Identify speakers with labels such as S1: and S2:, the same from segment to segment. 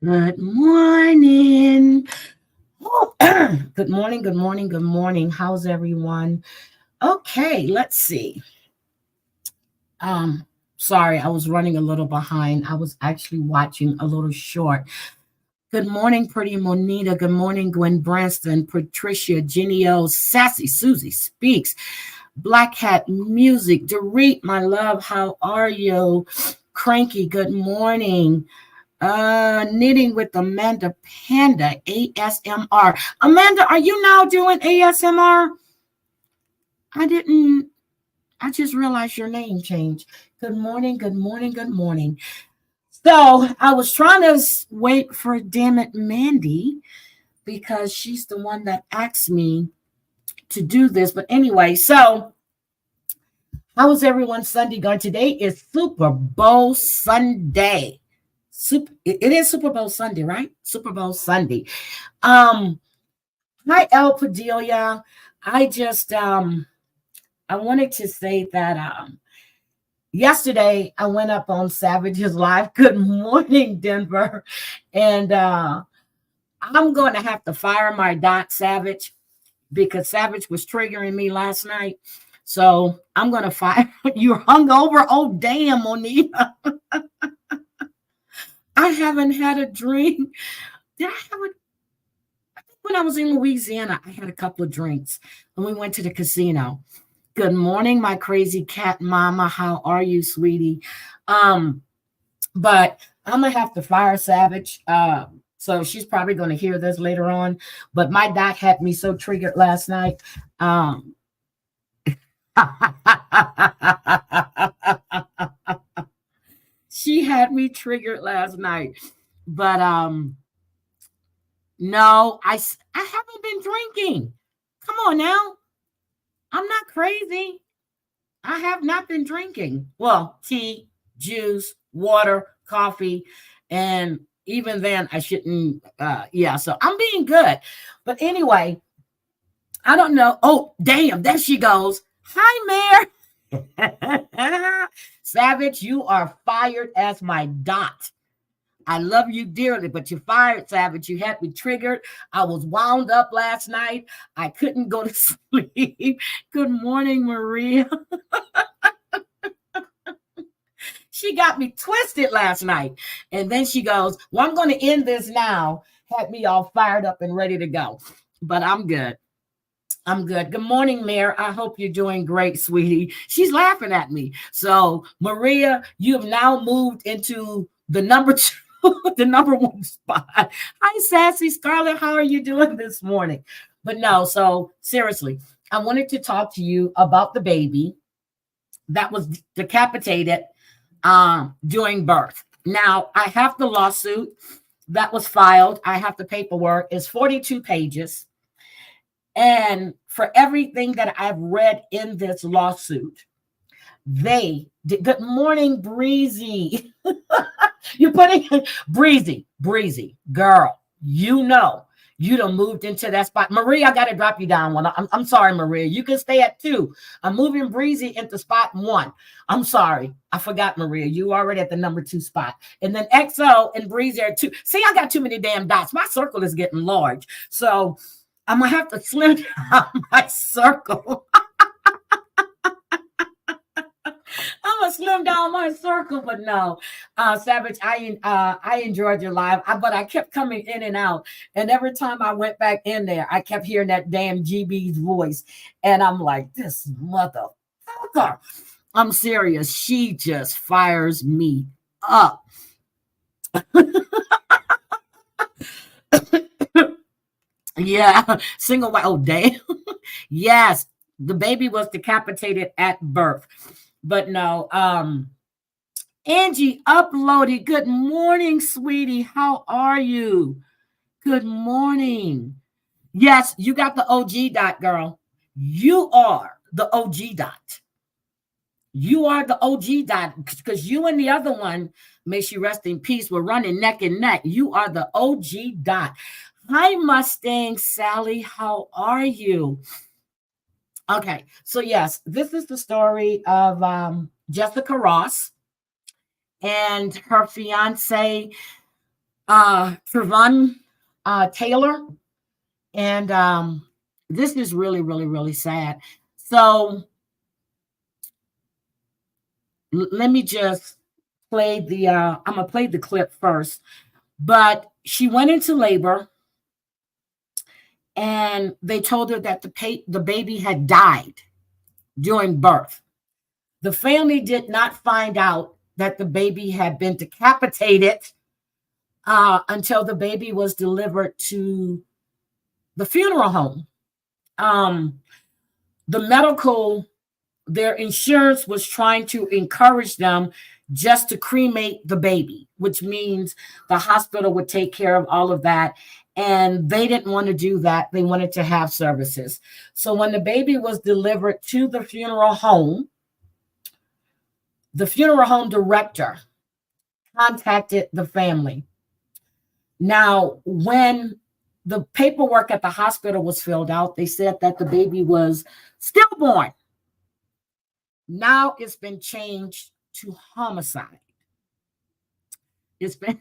S1: Good morning. Oh, good morning, good morning, good morning. How's everyone? Okay, let's see. Um, Sorry, I was running a little behind. I was actually watching a little short. Good morning, pretty Monita. Good morning, Gwen Branston, Patricia, Jenny O, Sassy Susie Speaks, Black Hat Music, Dorit, my love, how are you? Cranky, good morning. Knitting with Amanda Panda, ASMR. Amanda, are you now doing ASMR? I didn't, I just realized your name changed. Good morning, good morning, good morning. So I was trying to wait for, damn it, Mandy, because she's the one that asked me to do this. But anyway, so how was everyone's Sunday going? Today is Super Bowl Sunday. It is Super Bowl Sunday, right? Super Bowl Sunday. Um, Hi, El Padilla. I just I wanted to say that yesterday I went up on Savage's Live. Good morning, Denver. And I'm going to have to fire my Dot Savage because Savage was triggering me last night. So I'm going to fire. You're hungover? Oh, damn, Monita. I haven't had a drink. Did I have a When I was in Louisiana, I had a couple of drinks and we went to the casino. Good morning, my crazy cat mama. How are you, sweetie? Um, but I'm gonna have to fire Savage. So she's probably gonna hear this later on. But my doc had me so triggered last night. Um she had me triggered last night. But no, I haven't been drinking. Come on now. I'm not crazy. I have not been drinking. Well, tea, juice, water, coffee, and even then I shouldn't yeah, so I'm being good. But anyway, I don't know. Oh, damn, there she goes. Hi, Mare. Savage, you are fired as my dot. I love you dearly, but you fired, Savage. You had me triggered. I was wound up last night. I couldn't go to sleep. Good morning, Maria. She got me twisted last night. And then she goes, well, I'm going to end this now. Had me all fired up and ready to go. But I'm good. I'm good. Good morning, Mayor. I hope you're doing great, sweetie. She's laughing at me. So, Maria, you have now moved into the number two, the number one spot. Hi, Sassy Scarlett. How are you doing this morning? But no, so seriously, I wanted to talk to you about the baby that was decapitated during birth. Now, I have the lawsuit that was filed. I have the paperwork. It's 42 pages. And for everything that I've read in this lawsuit, they did. Good morning, Breezy. You're putting Breezy, girl. You done moved into that spot. Maria, I got to drop you down one. I'm sorry, Maria. You can stay at 2. I'm moving Breezy into spot 1. I'm sorry. I forgot, Maria. You already at the number 2 spot. And then XO and Breezy are 2. See, I got too many damn dots. My circle is getting large. So I'm going to have to slim down my circle. I'm gonna slim down my circle, but no, Savage. I enjoyed your live, but I kept coming in and out, and every time I went back in there, I kept hearing that damn GB's voice, and I'm like, this motherfucker. I'm serious. She just fires me up. Yeah, single white. Oh, damn. Yes, the baby was decapitated at birth. But no, Angie uploaded. Good morning, sweetie. How are you? Good morning. Yes, you got the OG dot, girl. You are the OG dot. You are the OG dot because you and the other one, may she rest in peace, were running neck and neck. You are the OG dot. Hi, Mustang Sally. How are you? Okay, so yes, this is the story of Jessica Ross and her fiance. Trevon Taylor. And this is really, really, really sad. So let me just play the I'm gonna play the clip first. But she went into labor and they told her that the baby had died during birth. The family did not find out that the baby had been decapitated until the baby was delivered to the funeral home. Um, the medical, their insurance was trying to encourage them just to cremate the baby, which means the hospital would take care of all of that. And they didn't want to do that. They wanted to have services. So when the baby was delivered to the funeral home director contacted the family. Now, when the paperwork at the hospital was filled out, they said that the baby was stillborn. Now it's been changed to homicide. It's been.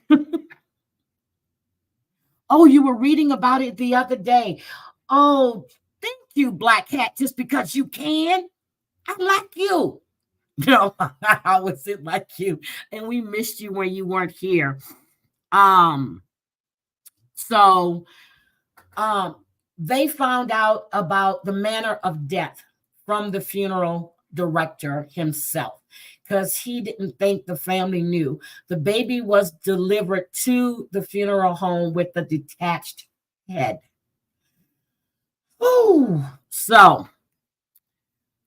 S1: Oh, you were reading about it the other day. Oh, thank you, Black Hat, just because you can. I like you. No, I was it like you. And we missed you when you weren't here. So they found out about the manner of death from the funeral director himself because he didn't think the family knew. The baby was delivered to the funeral home with a detached head. Ooh. So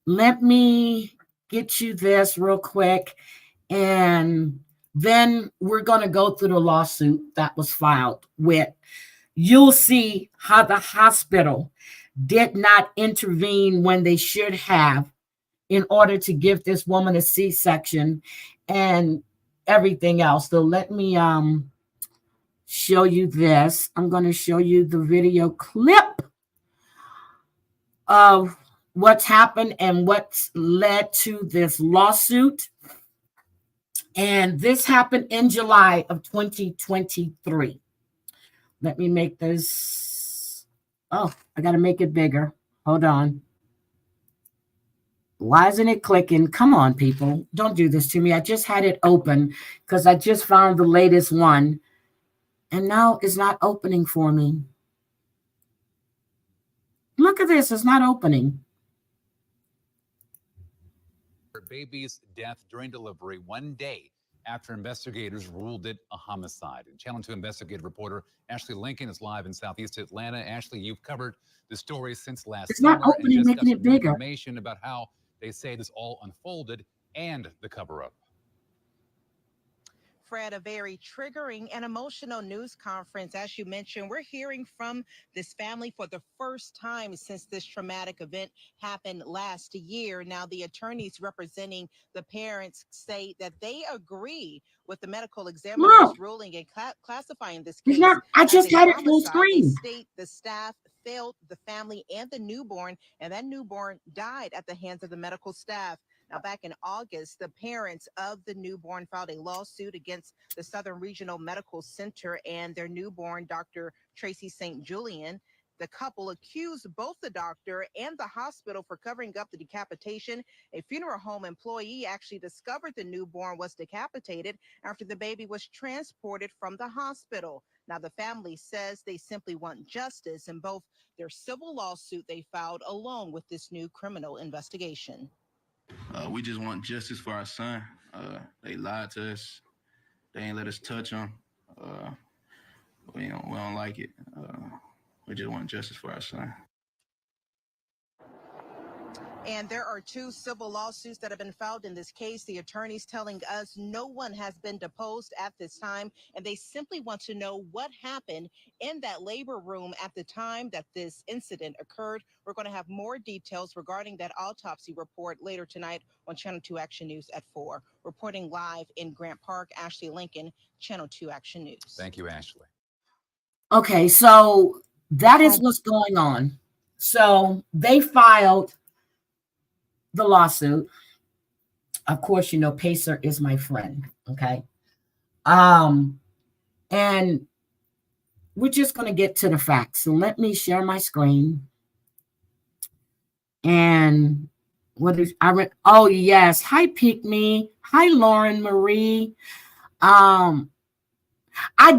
S1: let me get you this real quick. And then we're going to go through the lawsuit that was filed with. You'll see how the hospital did not intervene when they should have in order to give this woman a C-section and everything else. So let me show you this. I'm going to show you the video clip of what's happened and what's led to this lawsuit. And this happened in July of 2023. Let me make this. Oh, I got to make it bigger. Hold on. Why isn't it clicking? Come on, people. Don't do this to me. I just had it open because I just found the latest one. And now it's not opening for me. Look at this. It's not opening.
S2: Her baby's death during delivery 1 day after investigators ruled it a homicide. And Channel 2 investigative reporter Ashley Lincoln is live in Southeast Atlanta. Ashley, you've covered the story since last summer.
S1: It's not opening, making it bigger.
S2: Information about how they say this all unfolded and the cover-up.
S3: Fred, a very triggering and emotional news conference. As you mentioned, we're hearing from this family for the first time since this traumatic event happened last year. Now, the attorneys representing the parents say that they agree with the medical examiner's ruling and classifying this case.
S1: I just had it full screen.
S3: They state the staff failed the family and the newborn, and that newborn died at the hands of the medical staff. Now, back in August, the parents of the newborn filed a lawsuit against the Southern Regional Medical Center and their newborn, Dr. Tracy St. Julian. The couple accused both the doctor and the hospital for covering up the decapitation. A funeral home employee actually discovered the newborn was decapitated after the baby was transported from the hospital. Now, the family says they simply want justice in both their civil lawsuit they filed along with this new criminal investigation.
S4: We just want justice for our son. They lied to us. They ain't let us touch him. We don't like it. We just want justice for our son.
S3: And there are 2 civil lawsuits that have been filed in this case. The attorneys telling us no one has been deposed at this time, and they simply want to know what happened in that labor room at the time that this incident occurred. We're going to have more details regarding that autopsy report later tonight on Channel 2 Action News at 4. Reporting live in Grant Park, Ashley Lincoln, Channel 2 Action News.
S2: Thank you, Ashley.
S1: Okay, so that is what's going on. So they filed the lawsuit. Of course, Pacer is my friend. Okay. And we're just going to get to the facts. So let me share my screen. And what is I read? Oh yes, hi Pick Me, hi Lauren Marie. I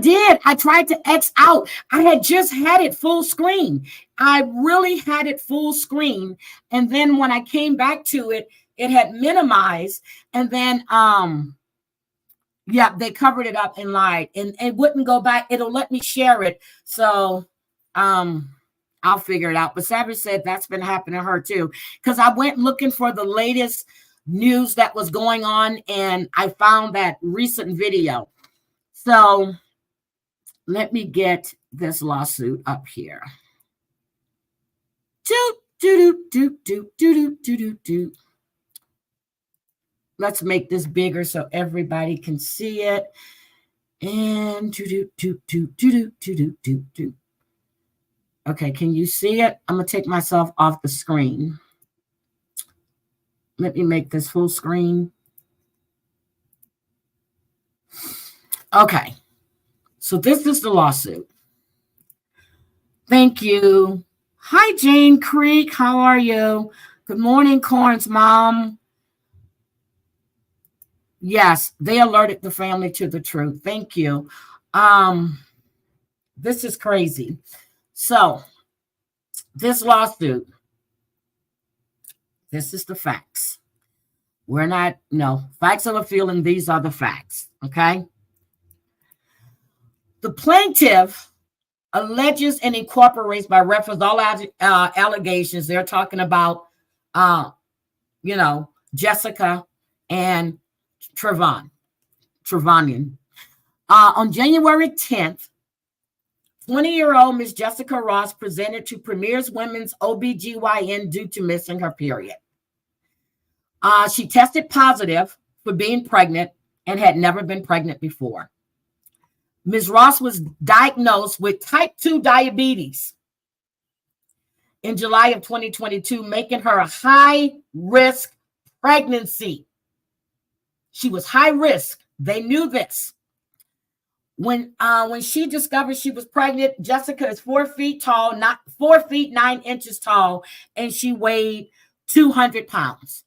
S1: did. I tried to X out. I had just had it full screen. I really had it full screen, and then when I came back to it, it had minimized, and then yeah, they covered it up and lied, and it wouldn't go back. It'll let me share it, so I'll figure it out. But Savage said that's been happening to her too, because I went looking for the latest news that was going on, and I found that recent video. So let me get this lawsuit up here. Let's make this bigger so everybody can see it. And okay, can you see it? I'm gonna take myself off the screen. Let me make this full screen. Okay, so this is the lawsuit. Thank you. Hi, Jane Creek. How are you? Good morning, Corn's mom. Yes, they alerted the family to the truth. Thank you. This is crazy. So, this lawsuit, this is the facts. We're not, no, facts of a feeling. These are the facts, okay? The plaintiff alleges and incorporates by reference all allegations. They're talking about, Jessica and Trevanian. On January 10th, 20-year-old Miss Jessica Ross presented to Premier's Women's OBGYN due to missing her period. She tested positive for being pregnant and had never been pregnant before. Ms. Ross was diagnosed with type 2 diabetes in July of 2022, making her a high-risk pregnancy. She was high risk. They knew this. When she discovered she was pregnant, Jessica is 4 feet tall, not 4 feet 9 inches tall, and she weighed 200 pounds.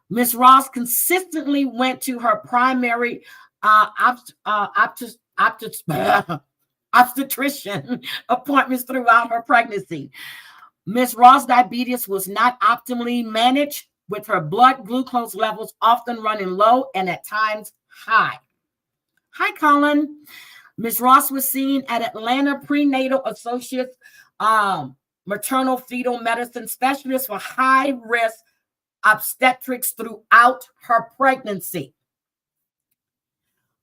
S1: Ms. Ross consistently went to her primary obstetrician appointments throughout her pregnancy. Ms. Ross' diabetes was not optimally managed, with her blood glucose levels often running low and at times high. Hi, Colin. Ms. Ross was seen at Atlanta Prenatal Associates maternal fetal medicine specialist for high-risk obstetrics throughout her pregnancy.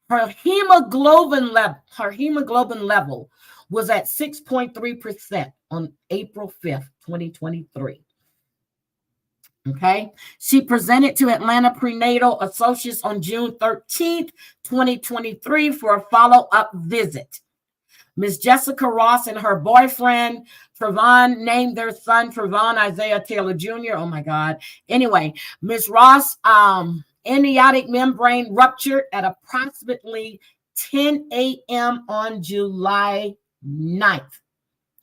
S1: Her hemoglobin level was at 6.3% on April 5th, 2023. Okay. She presented to Atlanta Prenatal Associates on June 13th, 2023 for a follow-up visit. Ms. Jessica Ross and her boyfriend, Trevon, named their son Trevon Isaiah Taylor Jr. Oh my God. Anyway, Ms. Ross, amniotic membrane ruptured at approximately 10 a.m. on July 9th.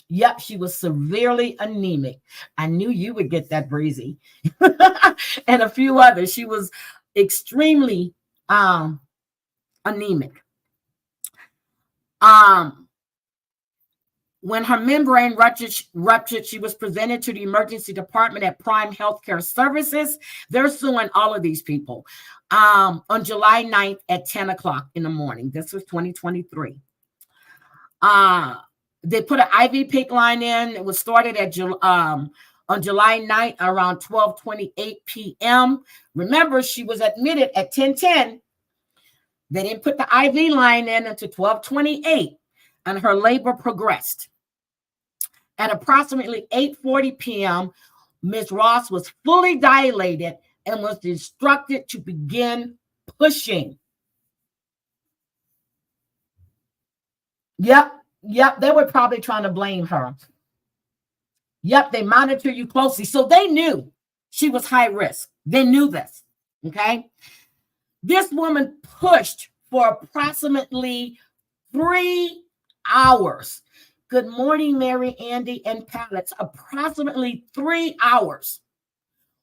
S1: Yep, she was severely anemic. I knew you would get that, Breezy. And a few others. She was extremely anemic. When her membrane ruptured, she was presented to the emergency department at Prime Healthcare Services. They're suing all of these people on July 9th at 10 o'clock in the morning. This was 2023. They put an IV PIC line in. It was started at on July 9th around 12:28 p.m. Remember, she was admitted at 10:10. They didn't put the IV line in until 12:28, and her labor progressed. At approximately 8:40 p.m., Ms. Ross was fully dilated and was instructed to begin pushing. Yep, they were probably trying to blame her. Yep, they monitor you closely. So they knew she was high risk. They knew this, okay? This woman pushed for approximately 3 hours. Good morning, Mary, Andy, and Pallets. Approximately 3 hours.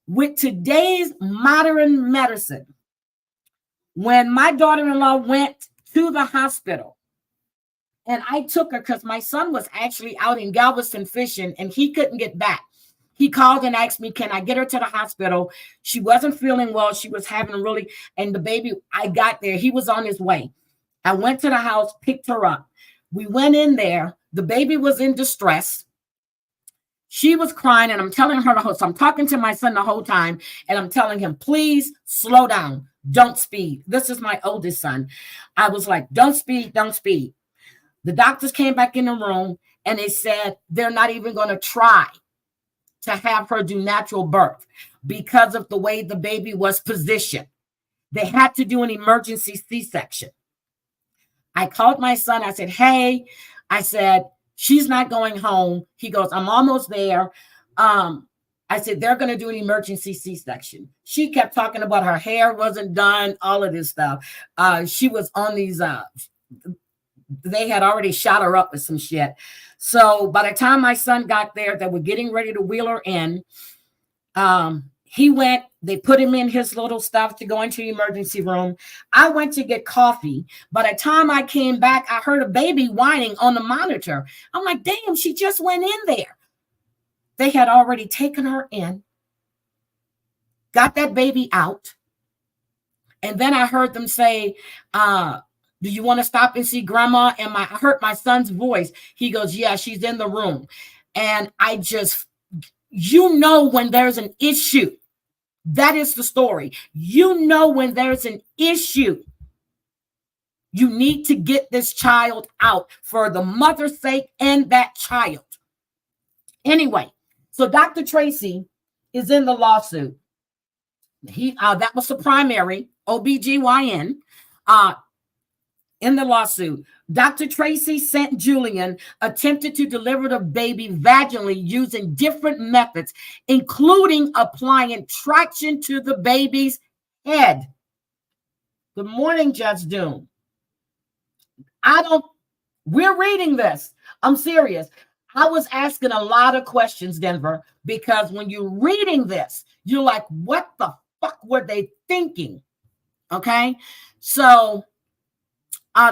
S1: With today's modern medicine, when my daughter-in-law went to the hospital, and I took her because my son was actually out in Galveston fishing and he couldn't get back. He called and asked me, can I get her to the hospital? She wasn't feeling well. She was having and the baby, I got there. He was on his way. I went to the house, picked her up. We went in there. The baby was in distress. She was crying, and I'm telling her so I'm talking to my son the whole time, and I'm telling him, please slow down. Don't speed. This is my oldest son. I was like, don't speed, don't speed. The doctors came back in the room, and they said they're not even going to try to have her do natural birth because of the way the baby was positioned. They had to do an emergency C-section. I called my son. I said, hey, I said, she's not going home. He goes, I'm almost there. I said, they're going to do an emergency C-section. She kept talking about her hair wasn't done, all of this stuff. She was on these, they had already shot her up with some shit. So by the time my son got there, they were getting ready to wheel her in. He went, they put him in his little stuff to go into the emergency room. I went to get coffee. By the time I came back, I heard a baby whining on the monitor. I'm like, damn, she just went in there. They had already taken her in, got that baby out. And then I heard them say, do you want to stop and see grandma? And I heard my son's voice. He goes, yeah, she's in the room. And I just, when there's an issue, that is the story. When there's an issue, you need to get this child out for the mother's sake and that child. Anyway, so Dr. Tracy is in the lawsuit. That was the primary OBGYN in the lawsuit. Dr. Tracy St. Julian attempted to deliver the baby vaginally using different methods, including applying traction to the baby's head. Good morning, Judge Doom. We're reading this. I'm serious. I was asking a lot of questions, Denver, because when you're reading this, you're like, what the fuck were they thinking? Okay. So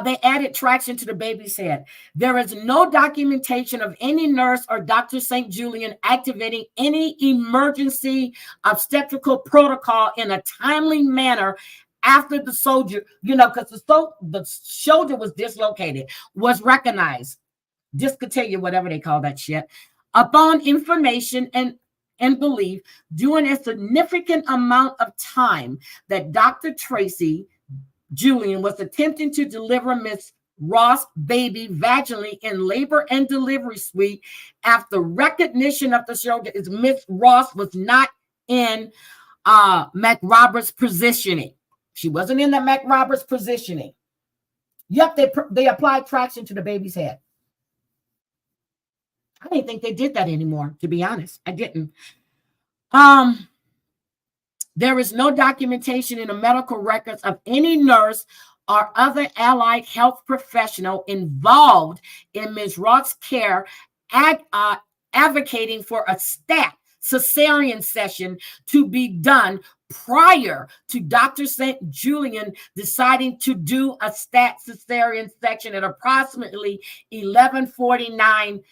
S1: they added traction to the baby's head. There is no documentation of any nurse or Dr. St. Julian activating any emergency obstetrical protocol in a timely manner after the soldier, because the shoulder was dislocated, was recognized, discontinued, whatever they call that shit, upon information and belief, during a significant amount of time that Dr. Tracy Julian was attempting to deliver Miss Ross' baby vaginally in labor and delivery suite after recognition of the shoulder is Miss Ross was not in McRoberts positioning. She wasn't in the McRoberts positioning. Yep, they applied traction to the baby's head. I didn't think they did that anymore, to be honest. I didn't. There is no documentation in the medical records of any nurse or other allied health professional involved in Ms. Roth's care advocating for a stat cesarean session to be done prior to Dr. St. Julian deciding to do a stat cesarean section at approximately 11:49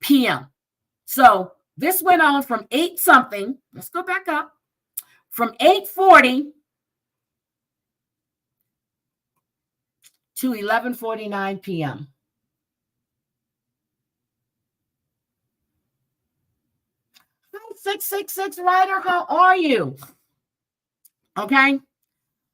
S1: p.m. So this went on from 8 something. Let's go back up. From 8:40 to 11:49 p.m. Hi, 666 Ryder, how are you? Okay.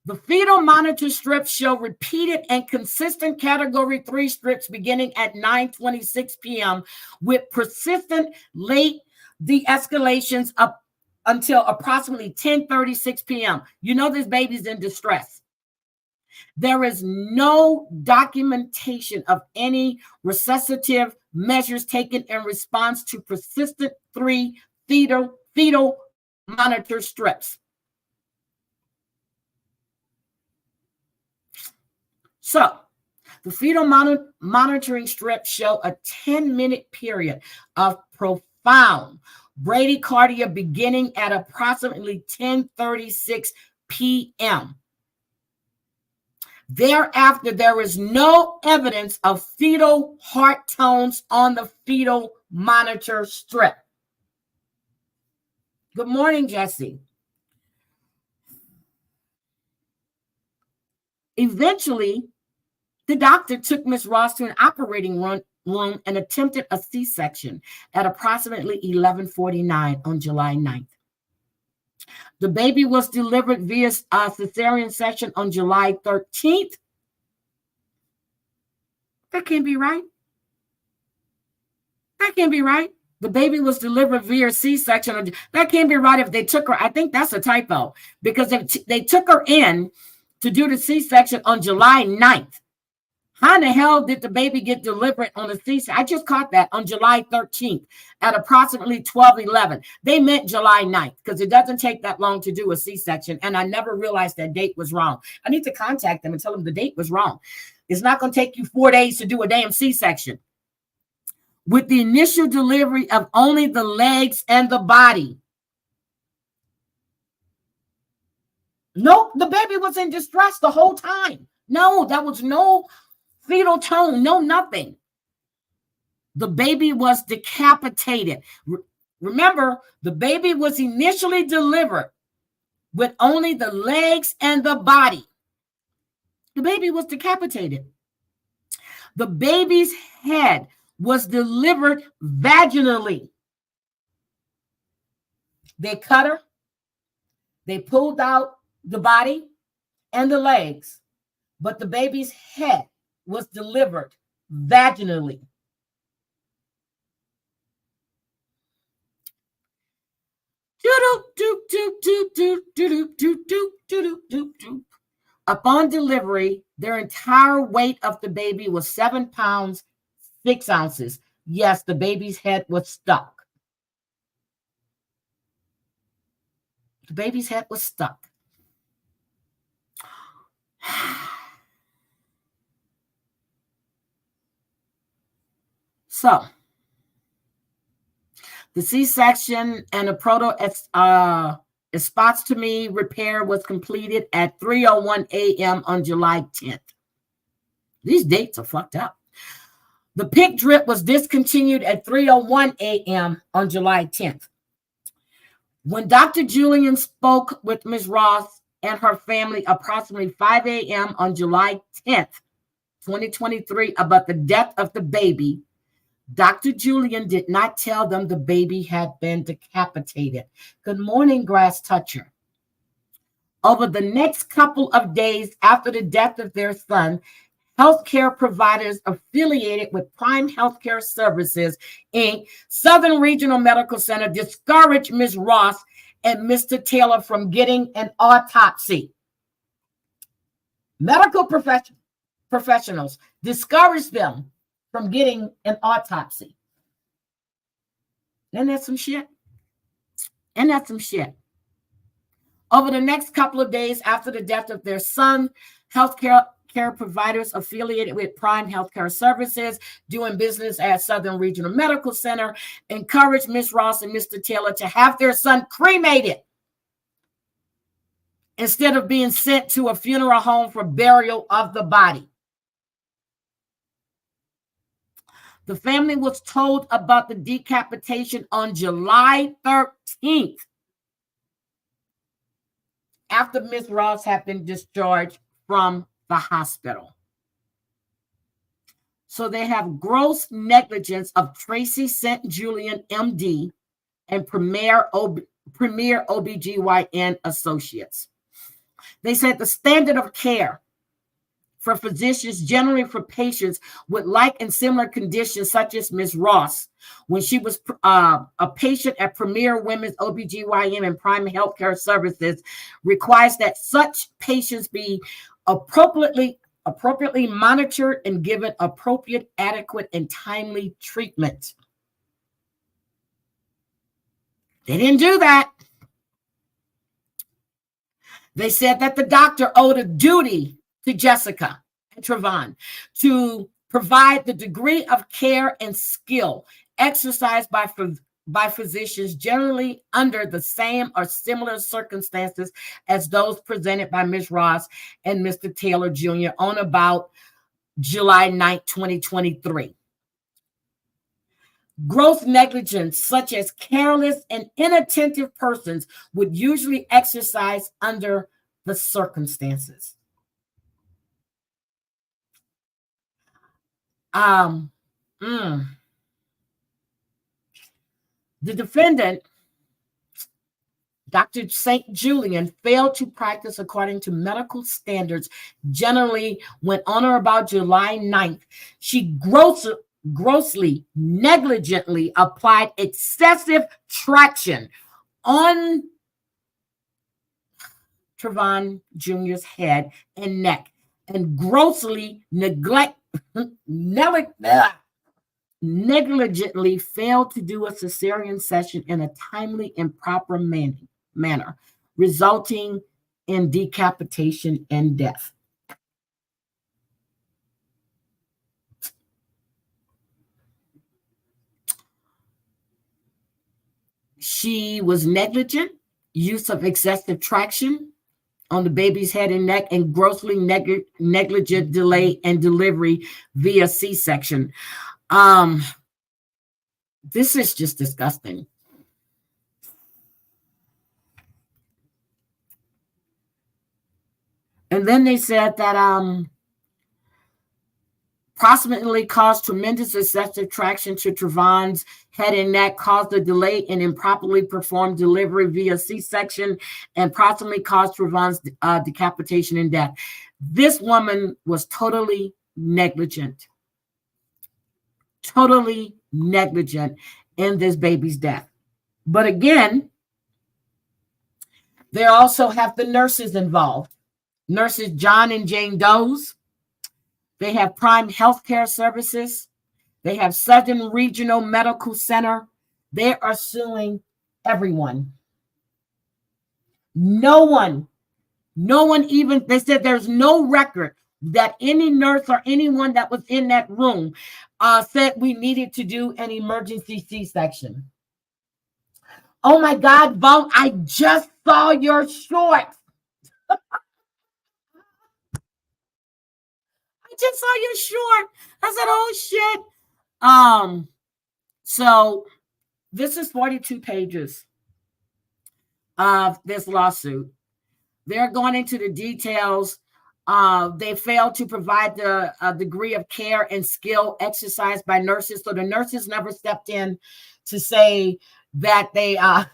S1: The fetal monitor strips show repeated and consistent category 3 strips beginning at 9:26 p.m. with persistent late de-escalations up until approximately 10:36 p.m. This baby's in distress. There is no documentation of any resuscitative measures taken in response to persistent 3 fetal monitor strips. So The fetal monitoring strips show a 10-minute period of profound bradycardia beginning at approximately 10:36 p.m. Thereafter, there is no evidence of fetal heart tones on the fetal monitor strip. Good morning, Jesse. Eventually, the doctor took Miss Ross to an operating room and attempted a C-section at approximately 11:49 on July 9th. The baby was delivered via a cesarean section on July 13th. That can't be right. That can't be right. The baby was delivered via C-section. That can't be right if they took her. I think that's a typo, because if they took her in to do the C-section on July 9th, how in the hell did the baby get delivered on a C-section? I just caught that on July 13th at approximately 12:11. They meant July 9th because it doesn't take that long to do a C-section, and I never realized that date was wrong. I need to contact them and tell them the date was wrong. It's not going to take you 4 days to do a damn C-section. With the initial delivery of only the legs and the body. Nope, the baby was in distress the whole time. No, that was no fetal tone, no nothing. The baby was decapitated. Remember, the baby was initially delivered with only the legs and the body. The baby was decapitated. The baby's head was delivered vaginally. They cut her. They pulled out the body and the legs, but the baby's head was delivered vaginally. Upon delivery, their entire weight of the baby was 7 pounds, 6 ounces. Yes, the baby's head was stuck. The baby's head was stuck. So, the C-section and the proto-espistotomy repair was completed at 3:01 a.m. on July 10th. These dates are fucked up. The pig drip was discontinued at 3:01 a.m. on July 10th. When Dr. Julian spoke with Ms. Ross and her family approximately 5 a.m. on July 10th, 2023, about the death of the baby, Dr. Julian did not tell them the baby had been decapitated. Good morning, Grass Toucher. Over the next couple of days after the death of their son, healthcare providers affiliated with Prime Healthcare Services, Inc., Southern Regional Medical Center, discouraged Ms. Ross and Mr. Taylor from getting an autopsy. Medical professionals discouraged them from getting an autopsy. Isn't that some shit? Isn't that some shit? Over the next couple of days after the death of their son, healthcare providers affiliated with Prime Healthcare Services, doing business at Southern Regional Medical Center, encouraged Ms. Ross and Mr. Taylor to have their son cremated instead of being sent to a funeral home for burial of the body. The family was told about the decapitation on July 13th, after Ms. Ross had been discharged from the hospital. So they have gross negligence of Tracy St. Julian, MD, and Premier OBGYN Associates. They said the standard of care for physicians, generally for patients with like and similar conditions, such as Ms. Ross, when she was a patient at Premier Women's OBGYN and Prime Healthcare Services, requires that such patients be appropriately monitored and given appropriate, adequate, and timely treatment. They didn't do that. They said that the doctor owed a duty to Jessica Trevon, to provide the degree of care and skill exercised by physicians generally under the same or similar circumstances as those presented by Ms. Ross and Mr. Taylor Jr. on about July 9, 2023. Gross negligence, such as careless and inattentive persons, would usually exercise under the circumstances. The defendant, Dr. St. Julian, failed to practice according to medical standards generally when on or about July 9th, she grossly, negligently applied excessive traction on Trevon Jr.'s head and neck and grossly negligently failed to do a cesarean section in a timely and proper manner, resulting in decapitation and death. She was negligent, use of excessive traction on the baby's head and neck, and grossly negligent delay and delivery via C-section. This is just disgusting. And then they said that approximately caused tremendous excessive traction to Trevon's head and neck, caused the delay in improperly performed delivery via C-section, and approximately caused Trevon's decapitation and death. This woman was totally negligent in this baby's death. But again, they also have the nurses involved. Nurses John and Jane Doe's. They have Prime Healthcare Services. They have Southern Regional Medical Center. They are suing everyone. No one even, they said there's no record that any nurse or anyone that was in that room said we needed to do an emergency C-section. Oh my God, Vaughn, I just saw your short. I just saw your short. I said, oh shit. So this is 42 pages of this lawsuit. They're going into the details. They failed to provide the degree of care and skill exercised by nurses. So the nurses never stepped in to say that they hi,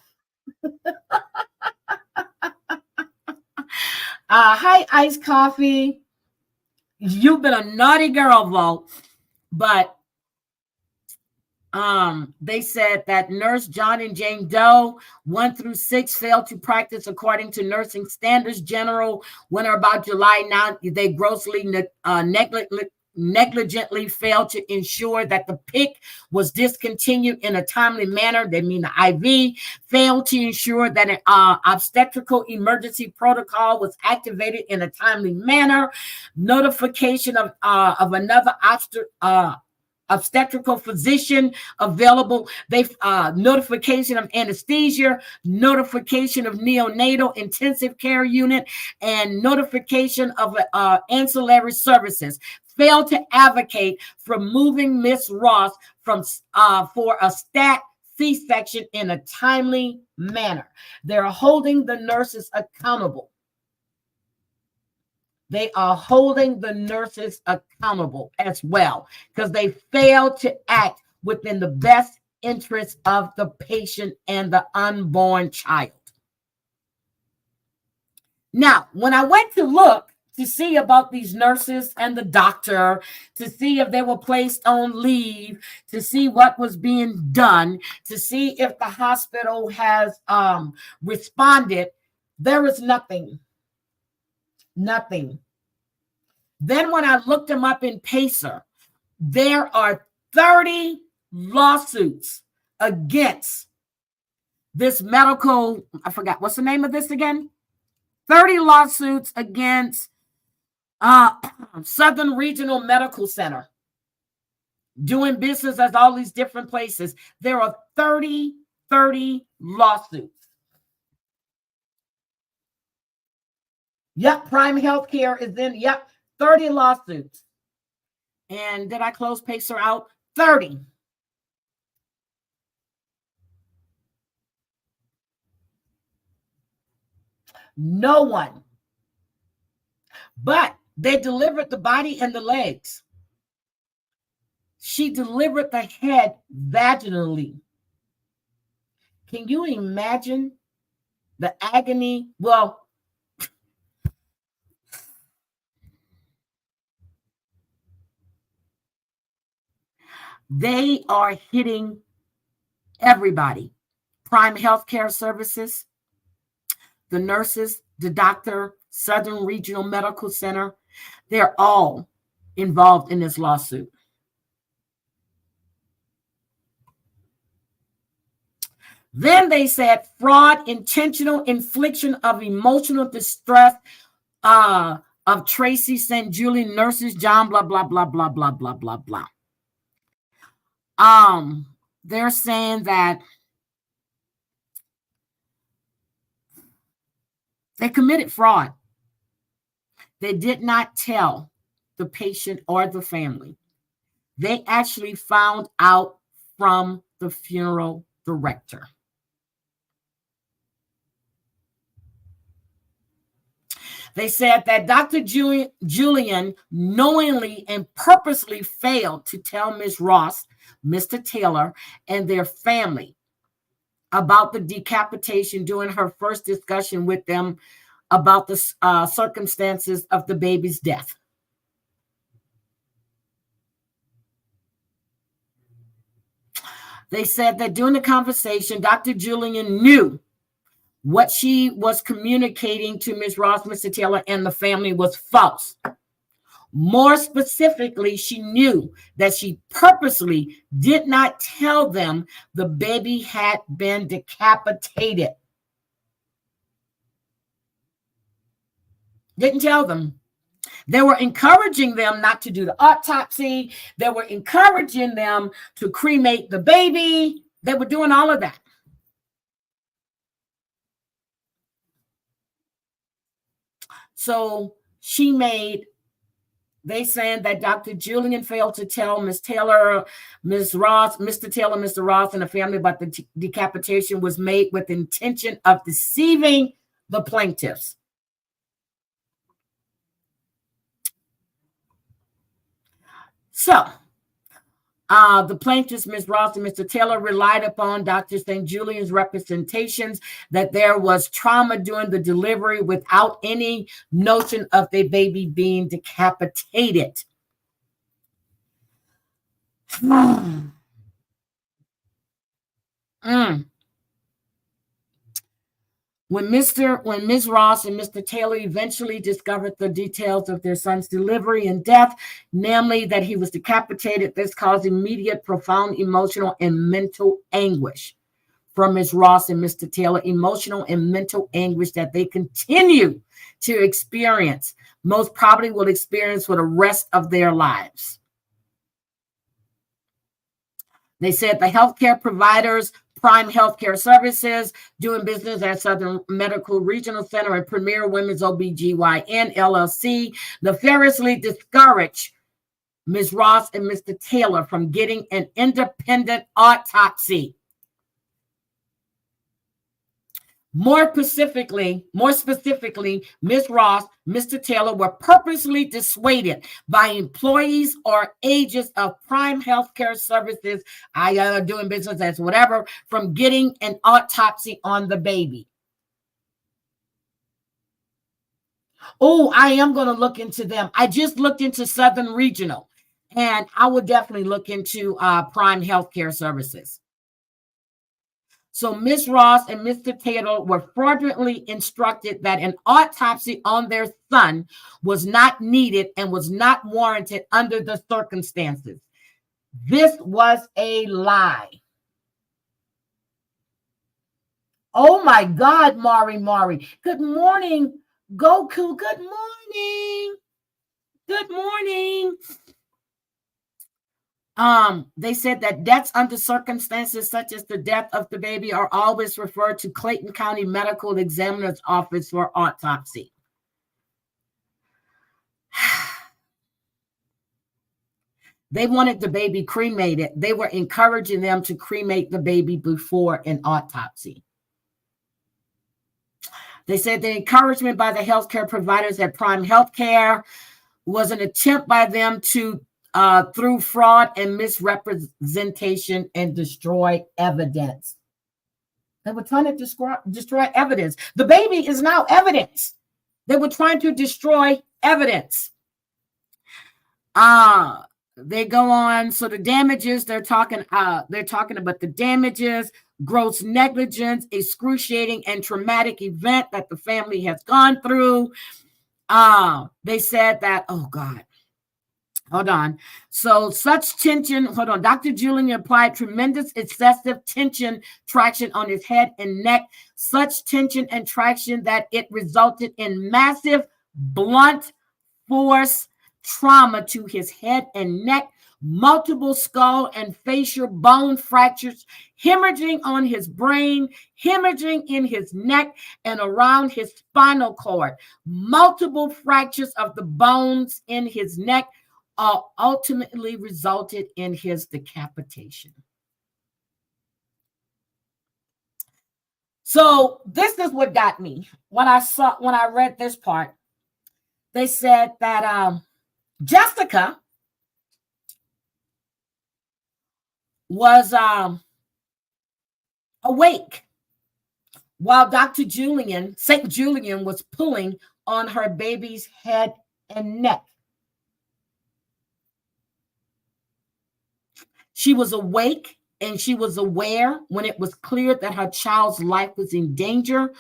S1: iced coffee. You've been a naughty girl, Vo. But they said that nurse John and Jane Doe 1 through 6 failed to practice according to nursing standards general when about July 9th, they grossly negligently failed to ensure that the PIC was discontinued in a timely manner. They mean the IV. Failed to ensure that an obstetrical emergency protocol was activated in a timely manner. Notification of another obstetrical physician available. They notification of anesthesia, notification of neonatal intensive care unit, and notification of ancillary services. Failed to advocate for moving Miss Ross from for a stat C-section in a timely manner. They're holding the nurses accountable. They are holding the nurses accountable as well because they failed to act within the best interest of the patient and the unborn child. Now, when I went to look to see about these nurses and the doctor, to see if they were placed on leave, to see what was being done, to see if the hospital has responded, there is nothing. Nothing. Then when I looked them up in Pacer, there are 30 lawsuits against this medical, I forgot, what's the name of this again? 30 lawsuits against Uh, Southern Regional Medical Center, doing business as all these different places. There are 30 lawsuits. Yep, Prime Healthcare is in, yep, 30 lawsuits. And did I close Pacer out? 30. No one. But they delivered the body and the legs. She delivered the head vaginally. Can you imagine the agony? Well, they are hitting everybody. Prime Healthcare Services, the nurses, the doctor, Southern Regional Medical Center, they're all involved in this lawsuit. Then they said fraud, intentional infliction of emotional distress of Tracy St. Julian nurses, John, blah, blah, blah, blah, blah, blah, blah, blah. They're saying that they committed fraud. They did not tell the patient or the family. They actually found out from the funeral director. They said that Dr. Julian knowingly and purposely failed to tell Ms. Ross, Mr. Taylor, and their family about the decapitation during her first discussion with them about the circumstances of the baby's death. They said that during the conversation, Dr. Julian knew what she was communicating to Ms. Ross, Mr. Taylor, and the family was false. More specifically, she knew that she purposely did not tell them the baby had been decapitated. Didn't tell them. They were encouraging them not to do the autopsy. They were encouraging them to cremate the baby. They were doing all of that. So they saying that Dr. Julian failed to tell Ms. Taylor, Ms. Ross, Mr. Taylor, Mr. Ross, and the family about the decapitation was made with intention of deceiving the plaintiffs. So, the plaintiffs, Ms. Ross and Mr. Taylor, relied upon Dr. St. Julian's representations that there was trauma during the delivery without any notion of the baby being decapitated. When Ms. Ross and Mr. Taylor eventually discovered the details of their son's delivery and death, namely that he was decapitated, this caused immediate, profound emotional and mental anguish from Ms. Ross and Mr. Taylor, emotional and mental anguish that they continue to experience, most probably will experience for the rest of their lives. They said the healthcare providers, Prime Healthcare Services, doing business at Southern Medical Regional Center and Premier Women's OBGYN LLC, nefariously discouraged Ms. Ross and Mr. Taylor from getting an independent autopsy. More specifically, Ms. Ross, Mr. Taylor were purposely dissuaded by employees or agents of Prime Healthcare Services, doing business as whatever, from getting an autopsy on the baby. Oh, I am going to look into them. I just looked into Southern Regional, and I would definitely look into Prime Healthcare Services. So Ms. Ross and Mr. Taylor were fraudulently instructed that an autopsy on their son was not needed and was not warranted under the circumstances. This was a lie. Oh my God, Mari. Good morning, Goku. Good morning. Good morning. They said that deaths under circumstances such as the death of the baby are always referred to Clayton County Medical Examiner's Office for autopsy. They wanted the baby cremated. They were encouraging them to cremate the baby before an autopsy. They said the encouragement by the healthcare providers at Prime Healthcare was an attempt by them to, through fraud and misrepresentation, and destroy evidence. They were trying to destroy evidence. The baby is now evidence. They were trying to destroy evidence. They go on. So the damages, they're talking about the damages, gross negligence, excruciating and traumatic event that the family has gone through. They said that, oh God, hold on. So such tension, hold on. Dr. Julian applied tremendous excessive tension traction on his head and neck, such tension and traction that it resulted in massive blunt force trauma to his head and neck, multiple skull and facial bone fractures, hemorrhaging on his brain, hemorrhaging in his neck and around his spinal cord, multiple fractures of the bones in his neck, ultimately resulted in his decapitation. So this is what got me when I read this part. They said that Jessica was awake while St. Julian was pulling on her baby's head and neck. She was awake and she was aware when it was clear that her child's life was in danger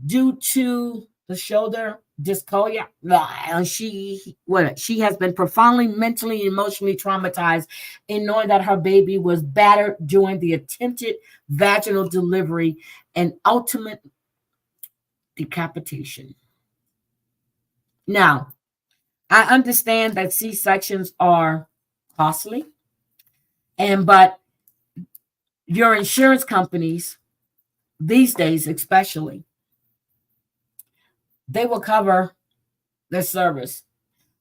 S1: due to the shoulder dystocia. She has been profoundly mentally and emotionally traumatized in knowing that her baby was battered during the attempted vaginal delivery and ultimate decapitation. Now, I understand that C-sections are costly, but your insurance companies these days especially, they will cover their service.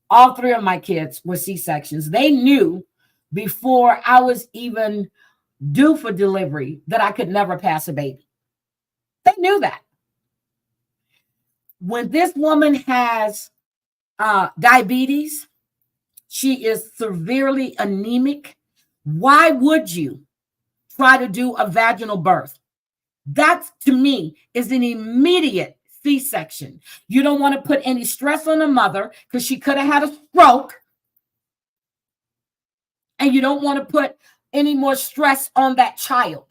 S1: All three of my kids were C-sections. They knew before I was even due for delivery that I could never pass a baby. They knew that. When this woman has diabetes, she is severely anemic. Why would you try to do a vaginal birth? That, to me, is an immediate C-section. You don't want to put any stress on the mother because she could have had a stroke. And you don't want to put any more stress on that child.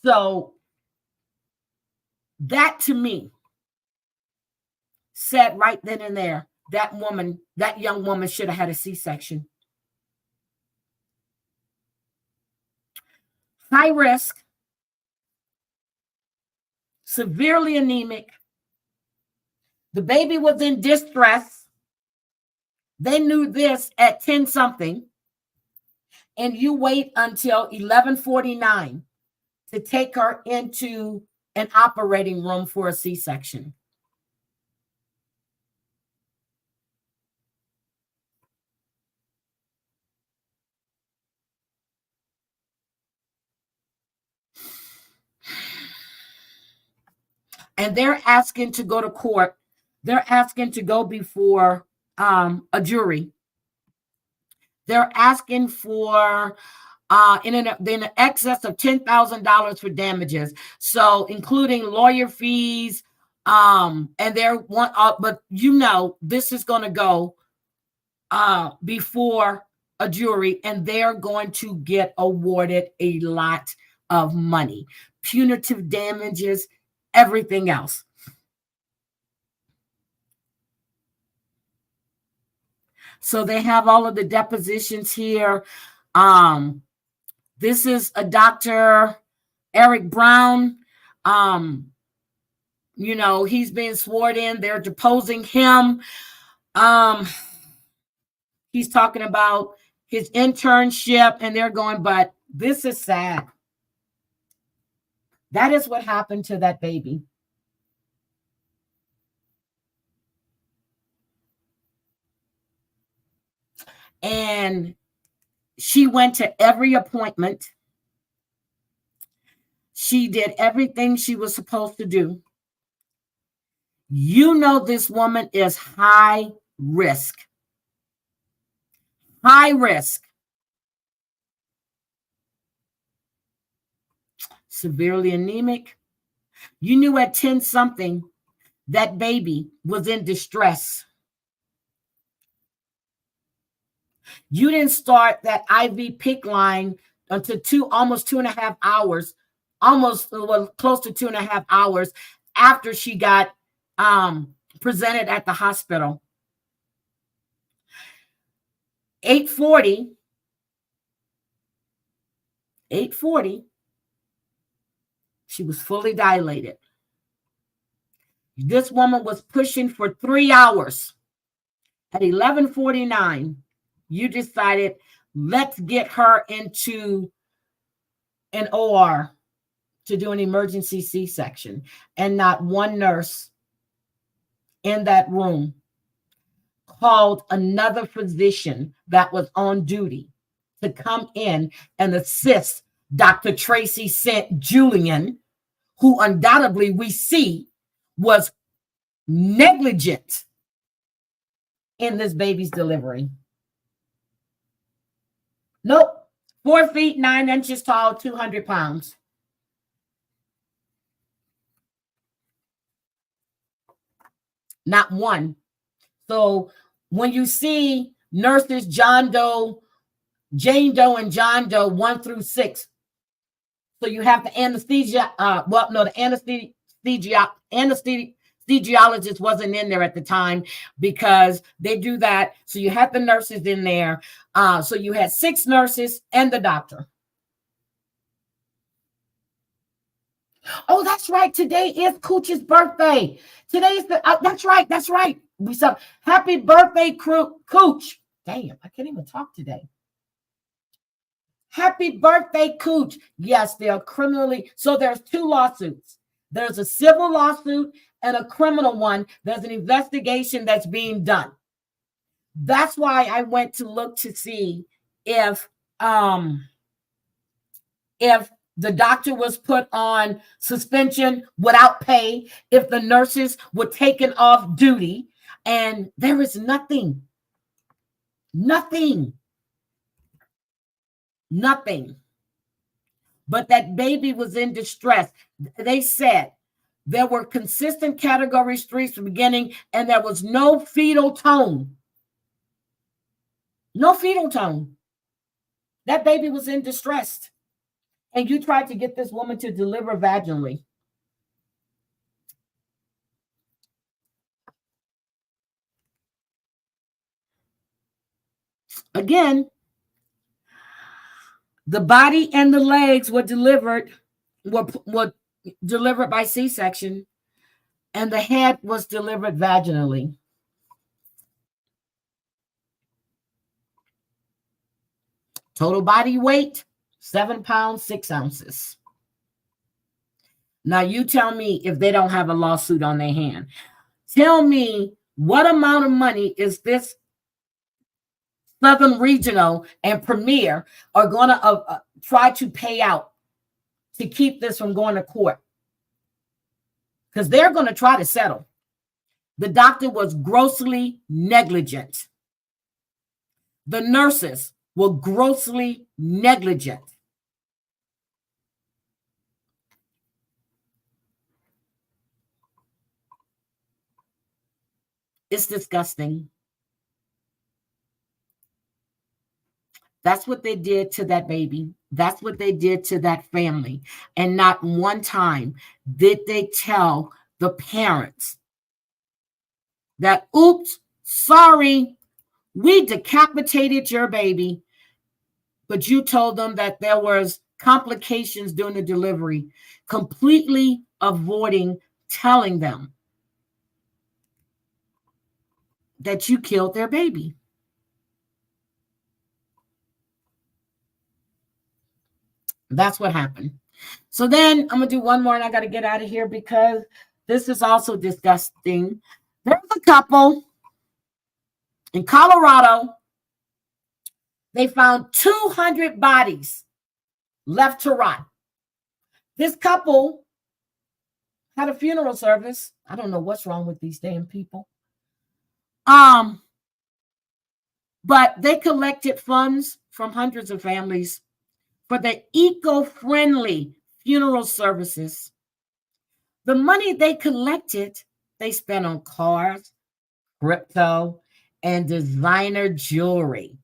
S1: So that, to me, said right then and there, that young woman should have had a C-section. High risk, severely anemic. The baby was in distress. They knew this at 10 something. And you wait until 11:49 to take her into an operating room for a C-section. And they're asking to go to court. They're asking to go before a jury. They're asking for in excess of $10,000 for damages. So including lawyer fees, and but this is going to go before a jury, and they're going to get awarded a lot of money, punitive damages, everything else. So they have all of the depositions here. This is a Dr. Eric Brown. You know, he's being sworn in. They're deposing him. He's talking about his internship, and they're going, but this is sad. That is what happened to that baby. And she went to every appointment. She did everything she was supposed to do. You know, this woman is high risk. High risk. Severely anemic. You knew at 10 something that baby was in distress. You didn't start that IV PICC line until almost 2.5 hours, close to 2.5 hours after she got presented at the hospital. 8:40, she was fully dilated. This woman was pushing for 3 hours. At 11:49, you decided, let's get her into an OR to do an emergency C-section. And not one nurse in that room called another physician that was on duty to come in and assist Dr. Tracy St. Julian, who undoubtedly we see was negligent in this baby's delivery. Nope. 4 feet 9 inches tall, 200 pounds. Not one. So when you see nurses Jane Doe, and John Doe 1 through 6, so you have the anesthesia. The anesthesiologist wasn't in there at the time because they do that. So you had the nurses in there. So you had 6 nurses and the doctor. Oh, that's right. Today is Cooch's birthday. Today's that's right. We said happy birthday, Cooch. Damn, I can't even talk today. Happy birthday, Cooch. Yes, they are criminally. So there's 2 lawsuits. There's a civil lawsuit and a criminal one. There's an investigation that's being done. That's why I went to look to see if the doctor was put on suspension without pay, if the nurses were taken off duty, and there is nothing. But that baby was in distress. They said there were consistent categories 3 from the beginning, and there was no fetal tone. No fetal tone. That baby was in distress. And you tried to get this woman to deliver vaginally. Again, the body and the legs were delivered by C-section, and the head was delivered vaginally. Total body weight, 7 pounds, 6 ounces. Now you tell me if they don't have a lawsuit on their hand. Tell me what amount of money is this Southern Regional and Premier are going to try to pay out to keep this from going to court. Because they're going to try to settle. The doctor was grossly negligent. The nurses were grossly negligent. It's disgusting. That's what they did to that baby. That's what they did to that family. And not one time did they tell the parents that, oops, sorry, we decapitated your baby, but you told them that there was complications during the delivery, completely avoiding telling them that you killed their baby. That's what happened. So then I'm going to do one more and I got to get out of here because this is also disgusting. There's a couple in Colorado. They found 200 bodies left to rot. This couple had a funeral service. I don't know what's wrong with these damn people. But they collected funds from hundreds of families for the eco-friendly funeral services. The money they collected, they spent on cars, crypto, and designer jewelry,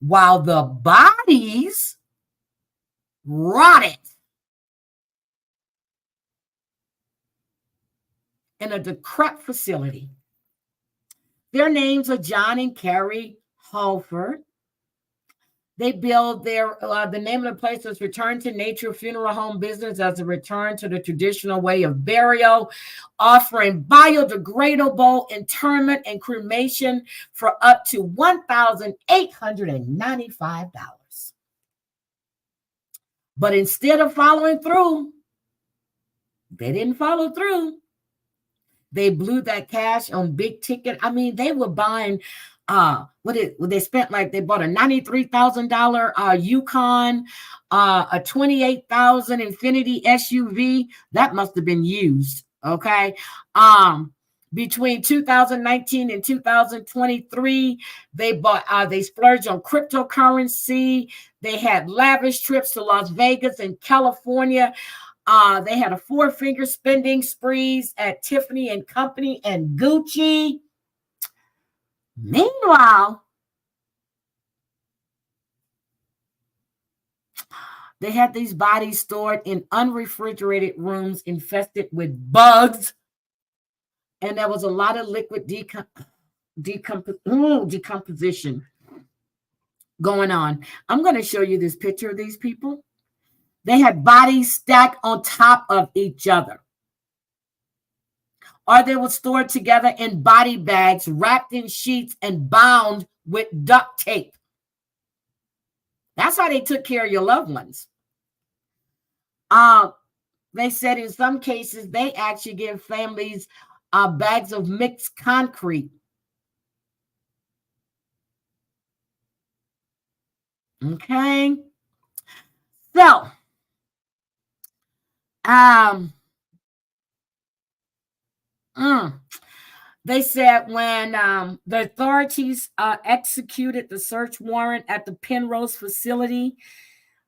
S1: while the bodies rotted in a decrepit facility. Their names are John and Carrie Halford. They build the name of the place was Return to Nature Funeral Home Business as a return to the traditional way of burial, offering biodegradable interment and cremation for up to $1,895. But instead of following through, they didn't follow through. They blew that cash on big ticket. I mean, they were buying they spent, like, they bought a $93,000 Yukon, a $28,000 Infiniti SUV that must have been used. Okay. Between 2019 and 2023, they splurged on cryptocurrency. They had lavish trips to Las Vegas and California. They had a 4-finger spending sprees at Tiffany and Company and Gucci. Meanwhile, they had these bodies stored in unrefrigerated rooms infested with bugs, and there was a lot of liquid decomposition going on. I'm going to show you this picture of these people. They had bodies stacked on top of each other, or they were stored together in body bags, wrapped in sheets, and bound with duct tape. That's how they took care of your loved ones. They said in some cases, they actually give families bags of mixed concrete. Okay. So, they said when the authorities executed the search warrant at the Penrose facility,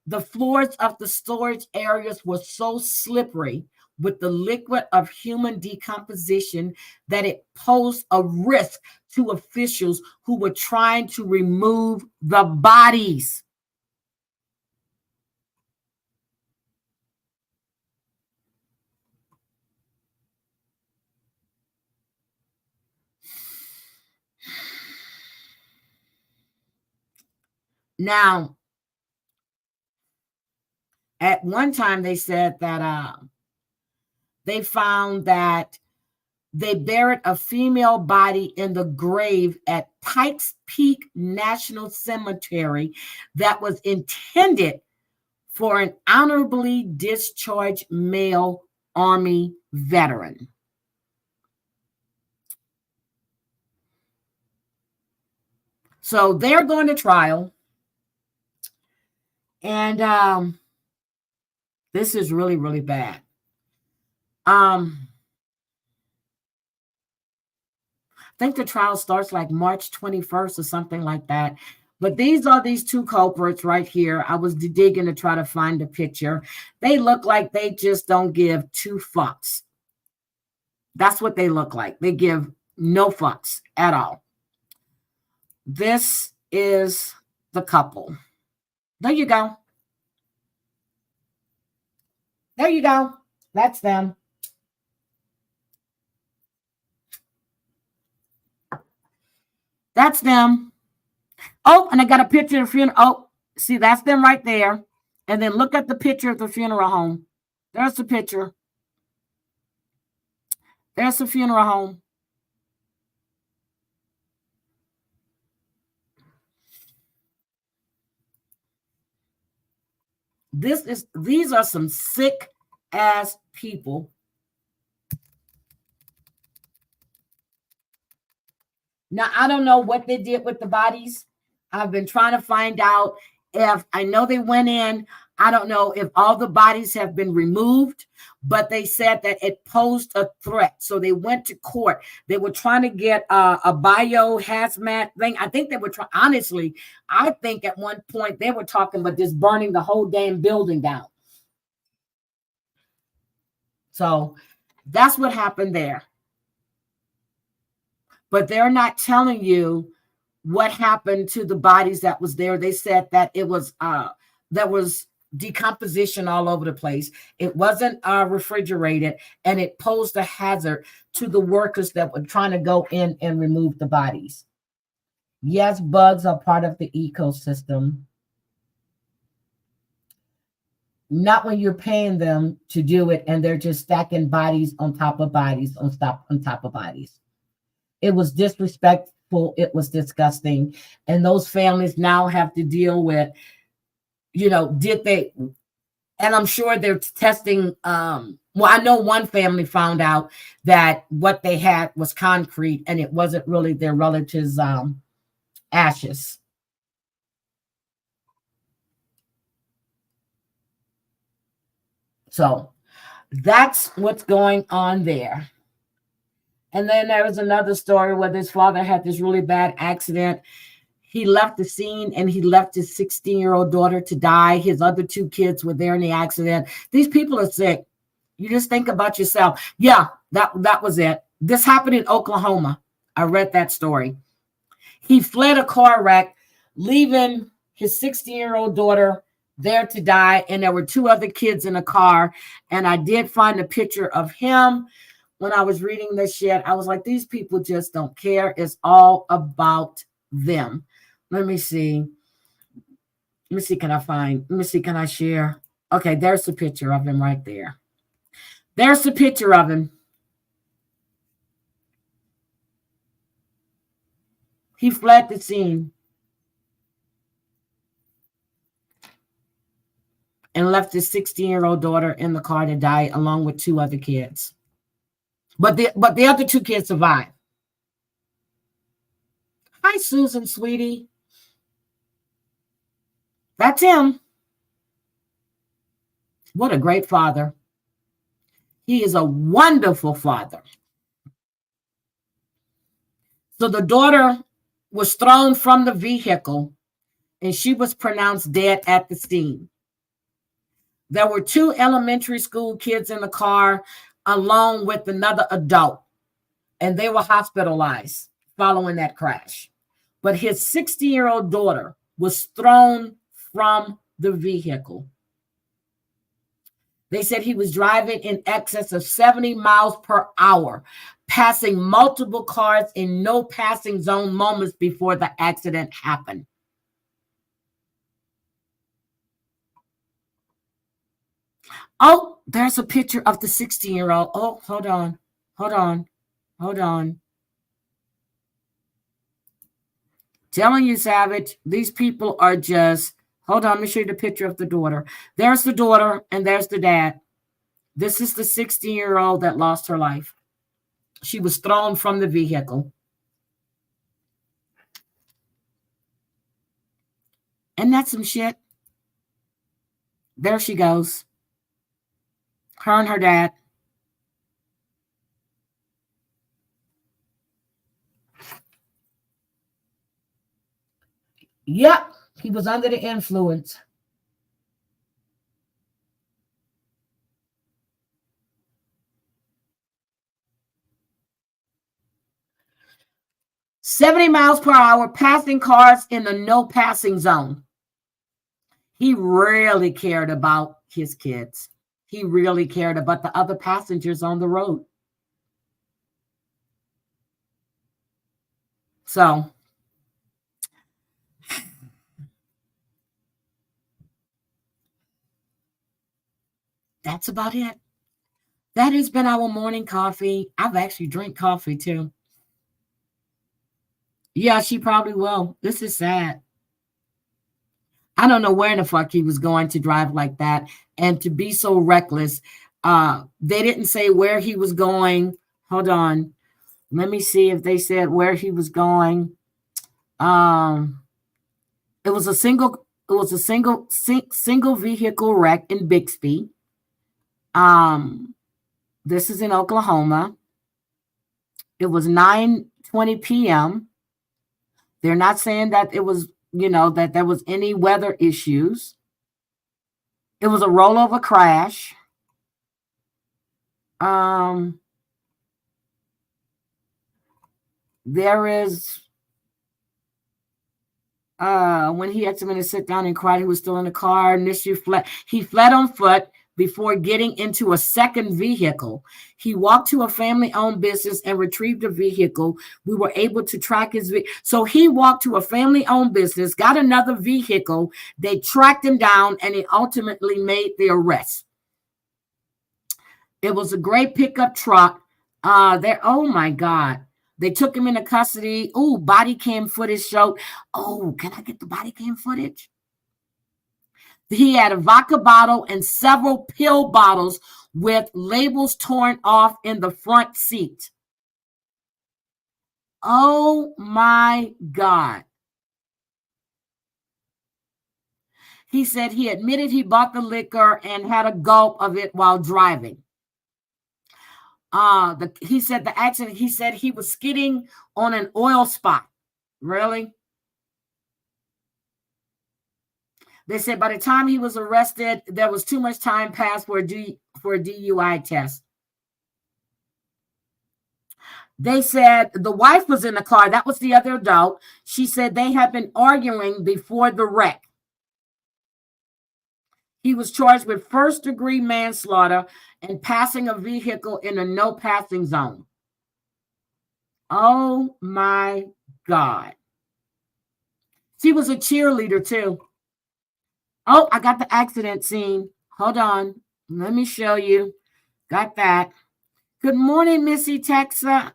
S1: the floors of the storage areas were so slippery with the liquid of human decomposition that it posed a risk to officials who were trying to remove the bodies. Now, at one time, they said that they found that they buried a female body in the grave at Pikes Peak National Cemetery that was intended for an honorably discharged male Army veteran. So they're going to trial. And this is really, really bad. I think the trial starts like March 21st or something like that. But these are these two culprits right here. I was digging to try to find a picture. They look like they just don't give two fucks. That's what they look like. They give no fucks at all. This is the couple. There you go. There you go. That's them. That's them. Oh, and I got a picture of funeral. Oh, see, that's them right there. And then look at the picture of the funeral home. There's the picture. There's the funeral home. These are some sick ass people. Now, I don't know what they did with the bodies. I've been trying to find out if I know they went in. I don't know if all the bodies have been removed, but they said that it posed a threat. So they went to court. They were trying to get a bio hazmat thing. I think they were trying, honestly, I think at one point they were talking about just burning the whole damn building down. So that's what happened there. But they're not telling you what happened to the bodies that was there. They said that it was there was decomposition all over the place. It wasn't refrigerated, and it posed a hazard to the workers that were trying to go in and remove the bodies. Yes, bugs are part of the ecosystem. Not when you're paying them to do it and they're just stacking bodies on top of bodies on top of bodies. It was disrespectful. It was disgusting. And those families now have to deal with, did they, and I'm sure they're testing. Well, I know one family found out that what they had was concrete and it wasn't really their relatives' ashes. So that's what's going on there. And then there was another story where this father had this really bad accident. He left the scene and he left his 16-year-old daughter to die. His other two kids were there in the accident. These people are sick. You just think about yourself. Yeah, that was it. This happened in Oklahoma. I read that story. He fled a car wreck, leaving his 16-year-old daughter there to die. And there were two other kids in the car. And I did find a picture of him. When I was reading this shit, I was like, these people just don't care. It's all about them. Let me see. Can I share? Okay, there's the picture of him right there. There's the picture of him. He fled the scene and left his 16-year-old daughter in the car to die along with two other kids. But the other two kids survived. Hi, Susan, sweetie. That's him. What a great father. He is a wonderful father. So the daughter was thrown from the vehicle and she was pronounced dead at the scene. There were two elementary school kids in the car along with another adult, and they were hospitalized following that crash. But his 60-year-old daughter was thrown from the vehicle. They said he was driving in excess of 70 miles per hour, passing multiple cars in no passing zone moments before the accident happened. Oh, there's a picture of the 16-year-old. Oh, hold on. Telling you, Savage, these people are just, hold on, let me show you the picture of the daughter. There's the daughter and there's the dad. This is the 16-year-old that lost her life. She was thrown from the vehicle. And that's some shit. There she goes. Her and her dad. Yep, he was under the influence. "70 miles per hour, passing cars in the no passing zone." He really cared about his kids. He really cared about the other passengers on the road. So, that's about it. That has been our morning coffee. I've actually drank coffee too. Yeah, she probably will. This is sad. I don't know where in the fuck he was going to drive like that and to be so reckless. They didn't say where he was going. Hold on. Let me see if they said where he was going. Um, it was a single vehicle wreck in Bixby. This is in Oklahoma. It was 9:20 p.m. They're not saying that it was, that there was any weather issues. It was a rollover crash. There is when he asked him to sit down and cried, he was still in the car. Initially he fled on foot before getting into a second vehicle. He walked to a family-owned business and retrieved the vehicle. We were able to track his so he walked to a family-owned business, got another vehicle. They tracked him down, and he ultimately made the arrest. It was a great pickup truck. Oh my God. They took him into custody. Oh, body cam footage showed. Oh, can I get the body cam footage? He had a vodka bottle and several pill bottles with labels torn off in the front seat. Oh my God. He said he admitted he bought the liquor and had a gulp of it while driving. He said the accident, he said he was skidding on an oil spot. Really? They said by the time he was arrested, there was too much time passed for a DUI test. They said the wife was in the car. That was the other adult. She said they had been arguing before the wreck. He was charged with first-degree manslaughter and passing a vehicle in a no passing zone. Oh my God. She was a cheerleader too. Oh, I got the accident scene. Hold on. Let me show you. Got that. Good morning, Missy Tessa.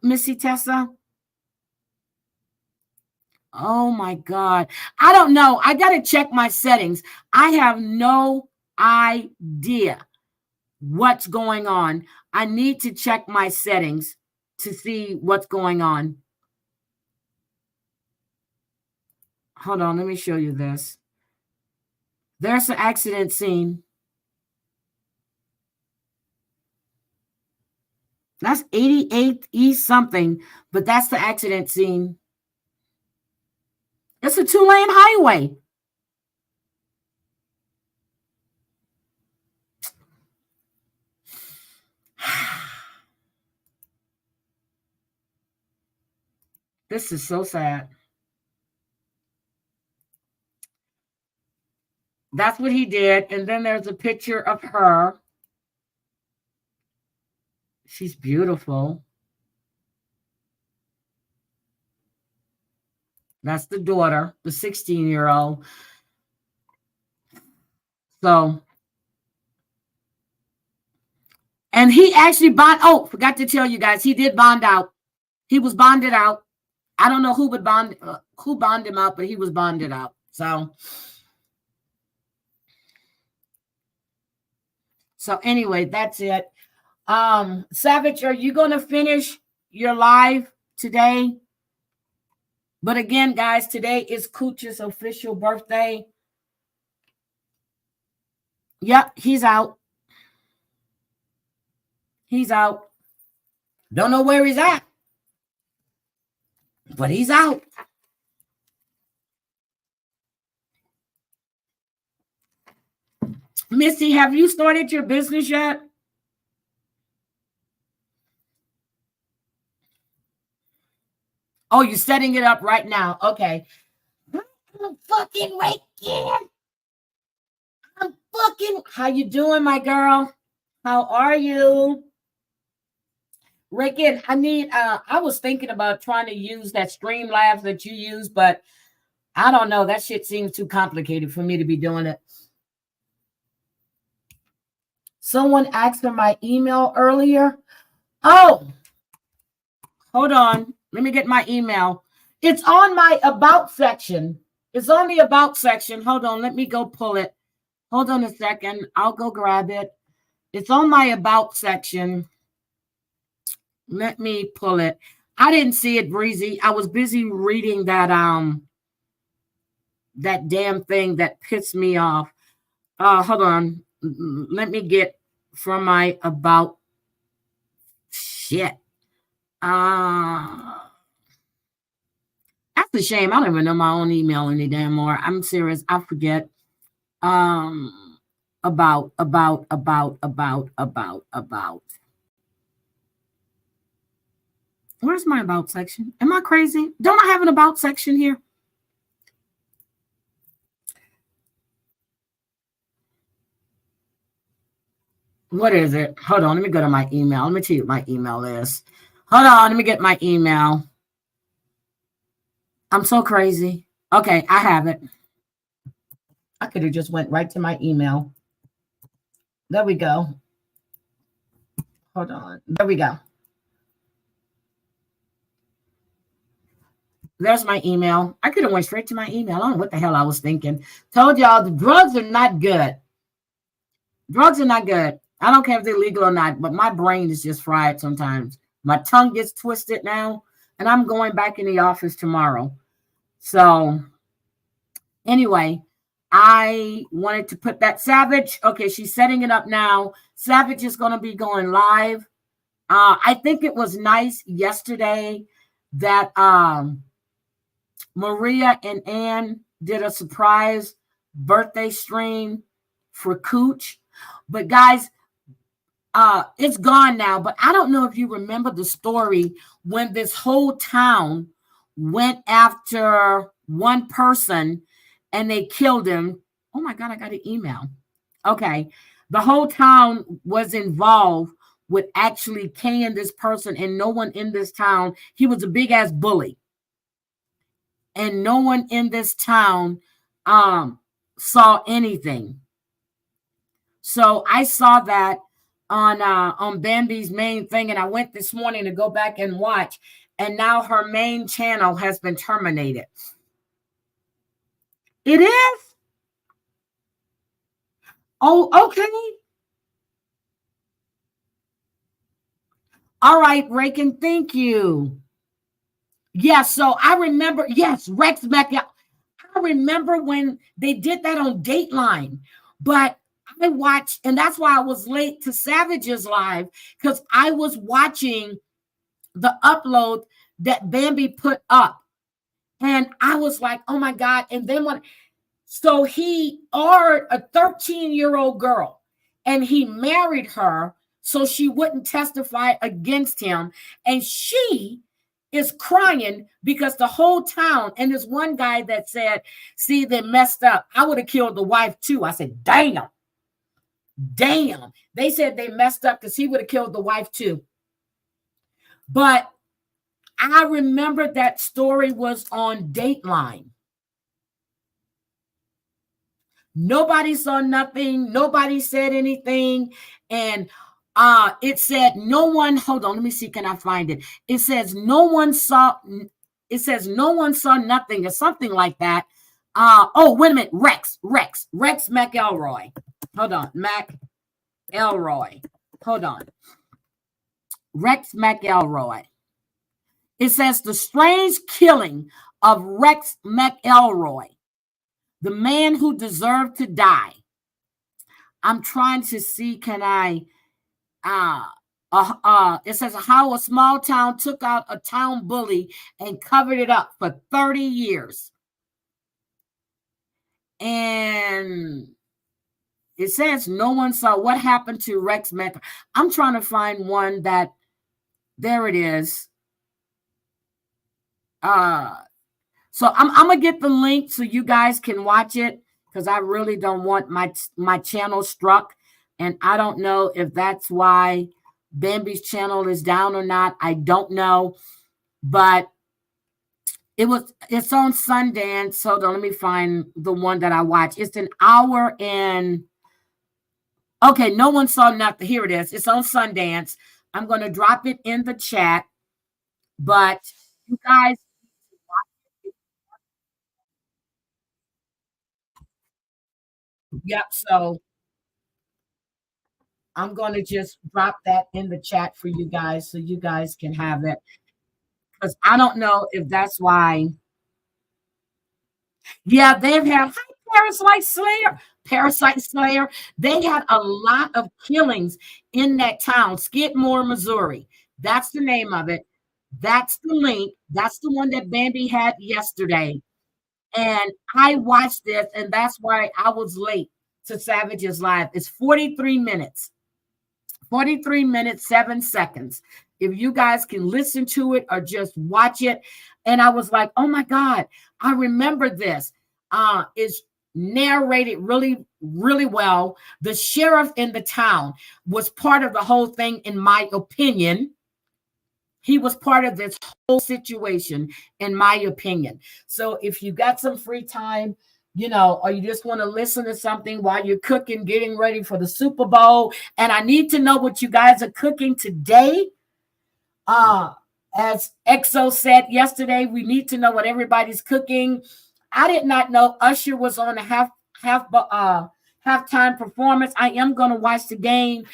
S1: Oh my God. I don't know. I got to check my settings. I have no idea what's going on. I need to check my settings to see what's going on. Hold on. Let me show you this. There's the accident scene. That's 88th East something, but that's the accident scene. It's a 2-lane highway. This is so sad. That's what he did. And then there's a picture of her. She's beautiful. That's the daughter, the 16-year-old. So, and he actually forgot to tell you guys, he did bond out. He was bonded out. I don't know who bonded him out, but he was bonded out. So anyway, that's it. Savage, are you going to finish your live today? But again, guys, today is Cooch's official birthday. Yep, he's out. He's out. Don't know where he's at, but he's out. Missy, have you started your business yet? Oh, you're setting it up right now. Okay. I'm fucking waking. How you doing, my girl? How are you? Rickett, I was thinking about trying to use that Streamlabs that you use, but I don't know. That shit seems too complicated for me to be doing it. Someone asked for my email earlier. Oh, hold on. Let me get my email. It's on my about section. It's on the about section. Hold on. Let me go pull it. Hold on a second. I'll go grab it. It's on my about section. Let me pull it. I didn't see it, Breezy. I was busy reading that damn thing that pissed me off. Hold on. Let me get from my about shit. That's a shame. I don't even know my own email any damn more. I'm serious. I forget. About. Where's my about section? Am I crazy? Don't I have an about section here? What is it? Hold on. Let me go to my email. Let me tell you what my email is. Hold on. Let me get my email. I'm so crazy. Okay, I have it. I could have just went right to my email. There we go. Hold on. There we go. There's my email. I could have went straight to my email. I don't know what the hell I was thinking. Told y'all the drugs are not good. Drugs are not good. I don't care if they're legal or not, but my brain is just fried sometimes. My tongue gets twisted now, and I'm going back in the office tomorrow. So anyway, I wanted to put that Savage. Okay, she's setting it up now. Savage is going to be going live. I think it was nice yesterday that Maria and Ann did a surprise birthday stream for Cooch. But guys, it's gone now. But I don't know if you remember the story when this whole town went after one person and they killed him. Oh my God, I got an email. Okay. The whole town was involved with actually killing this person, and no one in this town, he was a big ass bully. And no one in this town saw anything. So I saw that on Bambi's main thing, and I went this morning to go back and watch, and now her main channel has been terminated. It is? Oh, okay. All right, Rakin, thank you. Yes, so I remember, yes, Rex Mac. I remember when they did that on Dateline, but I watched, and that's why I was late to Savage's live, because I was watching the upload that Bambi put up. And I was like, oh my God. And then so he ordered a 13-year-old girl, and he married her so she wouldn't testify against him. And she is crying because the whole town, and there's one guy that said, see, they messed up. I would have killed the wife too. I said, damn. They said they messed up because he would have killed the wife too. But I remember that story was on Dateline. Nobody saw nothing. Nobody said anything. And it said no one, hold on, let me see, can I find it? It says no one saw nothing or something like that. Oh, wait a minute. Rex McElroy. Hold on. McElroy. Hold on. Rex McElroy. It says the strange killing of Rex McElroy, the man who deserved to die. I'm trying to see, can I, it says how a small town took out a town bully and covered it up for 30 years. And it says no one saw what happened to Rex Mac. I'm trying to find one that, there it is. So I'm gonna get the link so you guys can watch it, because I really don't want my channel struck, and I don't know if that's why Bambi's channel is down or not. I don't know, but it's on Sundance. So let me find the one that I watch. It's an hour and Okay, no one saw nothing. Here it is. It's on Sundance. I'm going to drop it in the chat. But you guys, yep. So I'm going to just drop that in the chat for you guys so you guys can have it. Because I don't know if that's why. Yeah, they've had hi, Parasite Slayer. Parasite Slayer. They had a lot of killings in that town, Skidmore, Missouri. That's the name of it. That's the link. That's the one that Bambi had yesterday. And I watched this, and that's why I was late to Savage's Live. It's 43 minutes. 43 minutes, 7 seconds. If you guys can listen to it or just watch it. And I was like, oh my God, I remember this. It's narrated really, really well. The sheriff in the town was part of the whole thing, in my opinion. He was part of this whole situation, in my opinion. So if you got some free time, or you just want to listen to something while you're cooking, getting ready for the Super Bowl, and I need to know what you guys are cooking today. As EXO said yesterday, we need to know what everybody's cooking. I did not know Usher was on a halftime performance. I am going to watch the game.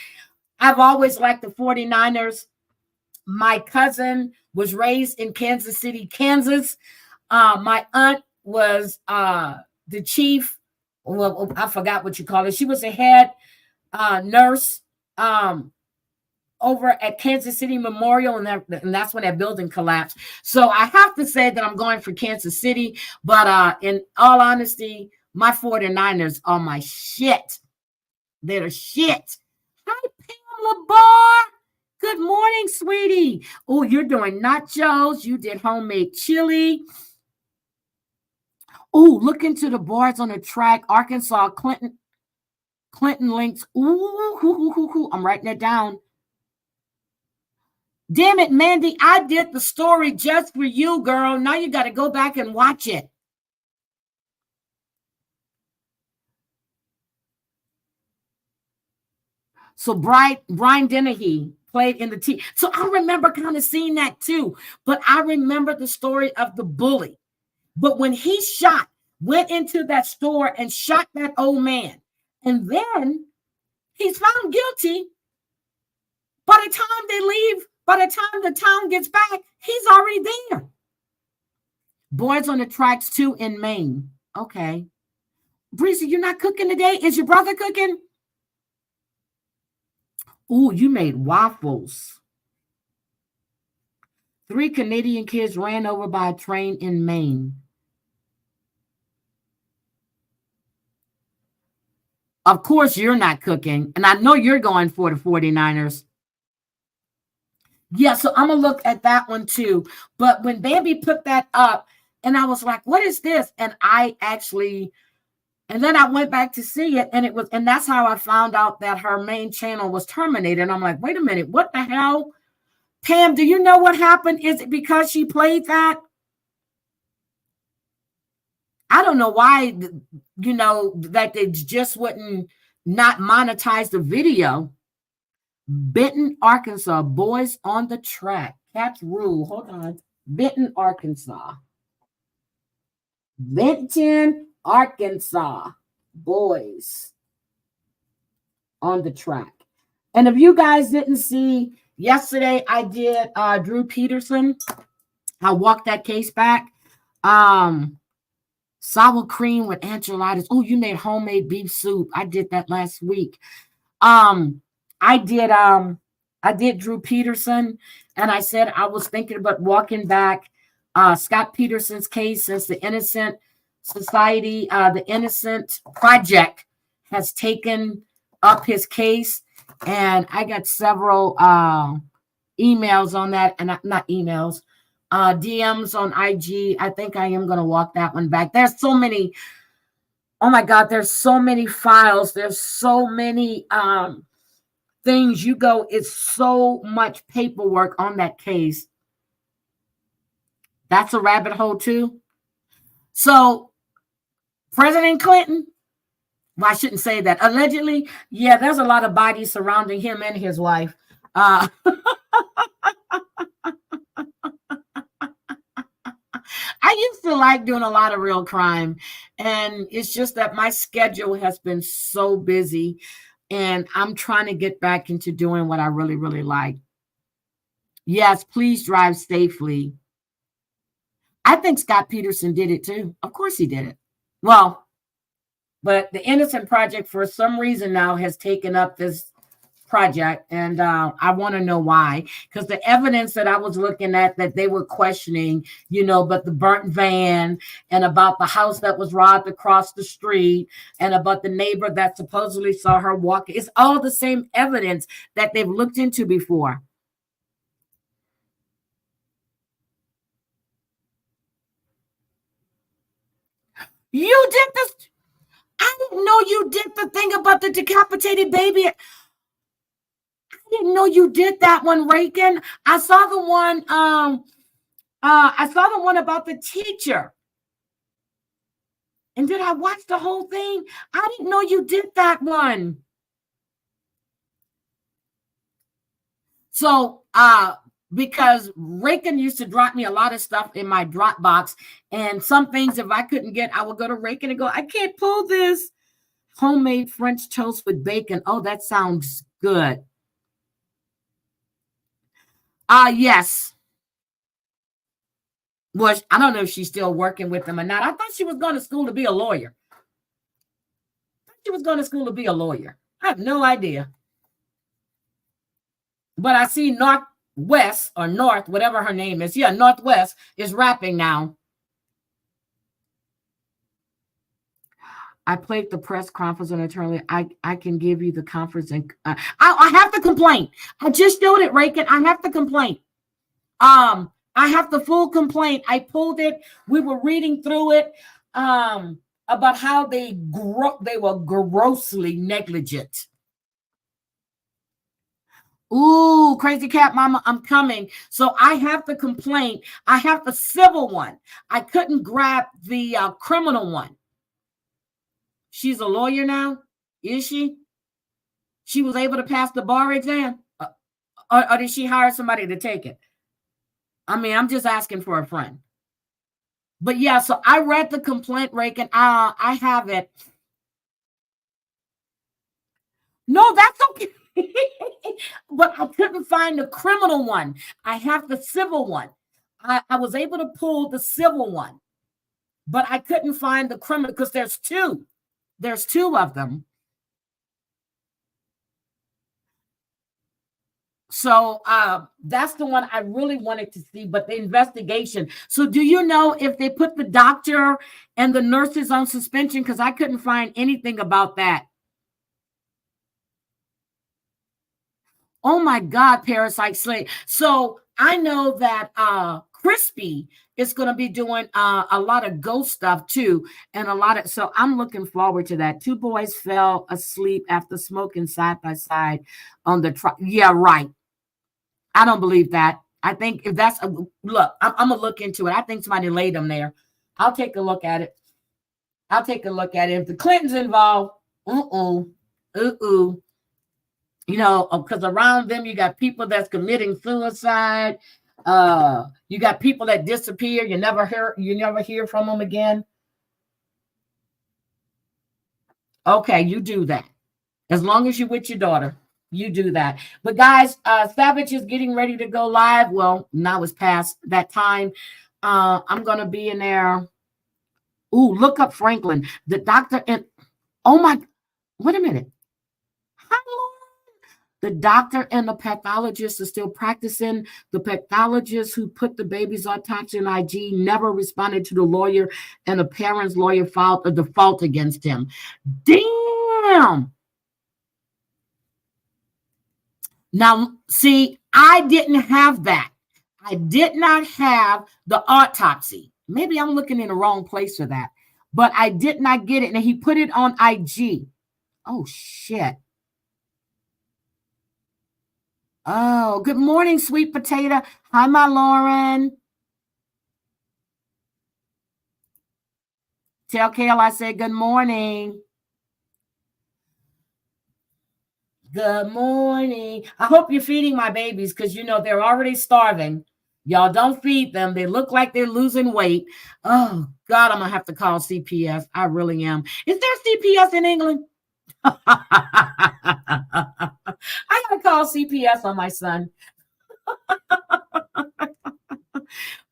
S1: I've always liked the 49ers. My cousin was raised in Kansas City, Kansas. My aunt was the chief. Well, I forgot what you call it. She was a head nurse over at Kansas City Memorial, and that's when that building collapsed. So I have to say that I'm going for Kansas City. But in all honesty, my 49ers are my shit. They're the shit. Hi, Pamela Barr. Good morning, sweetie. Oh, you're doing nachos. You did homemade chili. Oh, look into the bars on the track. Arkansas, Clinton links. Ooh, I'm writing it down. Damn it, Mandy. I did the story just for you, girl. Now you got to go back and watch it. So Brian Dennehy played in the team. So I remember kind of seeing that too. But I remember the story of the bully. But when he went into that store and shot that old man, and then he's found guilty. By the time they leave, by the time the town gets back, he's already there. Boys on the Tracks 2 in Maine. Okay. Breezy, you're not cooking today? Is your brother cooking? Ooh, you made waffles. 3 Canadian kids ran over by a train in Maine. Of course, you're not cooking. And I know you're going for the 49ers. Yeah, so I'm going to look at that one too. But when Bambi put that up, and I was like, what is this? And then I went back to see it, and that's how I found out that her main channel was terminated. And I'm like, wait a minute, what the hell? Pam, do you know what happened? Is it because she played that? I don't know why, that they just wouldn't not monetize the video. Benton, Arkansas, boys on the track. Cats rule. Hold on. Benton, Arkansas. Benton, Arkansas. Boys on the track. And if you guys didn't see, yesterday I did Drew Peterson. I walked that case back. Sour cream with enchiladas. Oh, you made homemade beef soup. I did that last week. I did Drew Peterson, and I said I was thinking about walking back Scott Peterson's case, since the Innocent Society, the Innocent Project has taken up his case, and I got several emails on that, and not emails, DMs on IG. I think I am going to walk that one back. There's so many. Oh my God, there's so many files. There's so many things. It's so much paperwork on that case. That's a rabbit hole too. So President Clinton, Well, I shouldn't say that. Allegedly, yeah, there's a lot of bodies surrounding him and his wife. Uh, I used to like doing a lot of real crime, and it's just that my schedule has been so busy, and I'm trying to get back into doing what I really, really like. Yes, please drive safely. I think Scott Peterson did it too. Of course he did it. Well, but the Innocent Project, for some reason now, has taken up this project, and I want to know why. Because the evidence that I was looking at, that they were questioning, but the burnt van, and about the house that was robbed across the street, and about the neighbor that supposedly saw her walking, it's all the same evidence that they've looked into before. You did this. I didn't know you did the thing about the decapitated baby. I didn't know you did that one, Reagan. I saw the one. I saw the one about the teacher. And did I watch the whole thing? I didn't know you did that one. So, because Reagan used to drop me a lot of stuff in my Dropbox, and some things, if I couldn't get, I would go to Reagan and go, I can't pull this. Homemade French toast with bacon. Oh, that sounds good. Yes. Well, I don't know if she's still working with them or not. I thought she was going to school to be a lawyer. She was going to school to be a lawyer. I have no idea. But I see Northwest or North, whatever her name is. Yeah, Northwest is rapping now. I played the press conference on attorney. I can give you the conference, and I have the complaint. I just showed it, Reagan. I have the complaint. I have the full complaint. I pulled it. We were reading through it about how they were grossly negligent. Ooh, crazy cat mama, I'm coming. So I have the complaint. I have the civil one. I couldn't grab the criminal one. She's a lawyer now, is she? She was able to pass the bar exam? Or did she hire somebody to take it? I mean, I'm just asking for a friend. But yeah, so I read the complaint, Reagan. I have it. No, that's okay. But I couldn't find the criminal one. I have the civil one. I was able to pull the civil one, but I couldn't find the criminal because there's two. There's two of them. So that's the one I really wanted to see, but the investigation. So do you know if they put the doctor and the nurses on suspension? Because I couldn't find anything about that. Oh my God, Parasite Slate. So I know that Crispy is going to be doing a lot of ghost stuff too. And so I'm looking forward to that. Two boys fell asleep after smoking side by side on the truck. Yeah, right. I don't believe that. I think if that's look, I'm going to look into it. I think somebody laid them there. I'll take a look at it. If the Clintons involved, because around them you got people that's committing suicide. You got people that disappear. You never hear from them again. Okay, you do that. As long as you're with your daughter, you do that. But guys, Savage is getting ready to go live. Well, now it's past that time. I'm gonna be in there. Ooh, look up Franklin, the doctor, and oh my, wait a minute. The doctor and the pathologist are still practicing. The pathologist who put the baby's autopsy in IG never responded to the lawyer, and the parent's lawyer filed a default against him. Damn. Now, see, I didn't have that. I did not have the autopsy. Maybe I'm looking in the wrong place for that, but I did not get it. And he put it on IG. Oh, shit. Oh, good morning, sweet potato. Hi, my Lauren. Tell Kale I said good morning. Good morning. I hope you're feeding my babies because you know they're already starving. Y'all don't feed them. They look like they're losing weight. Oh God, I'm gonna have to call CPS. I really am. Is there CPS in England? I gotta call CPS on my son.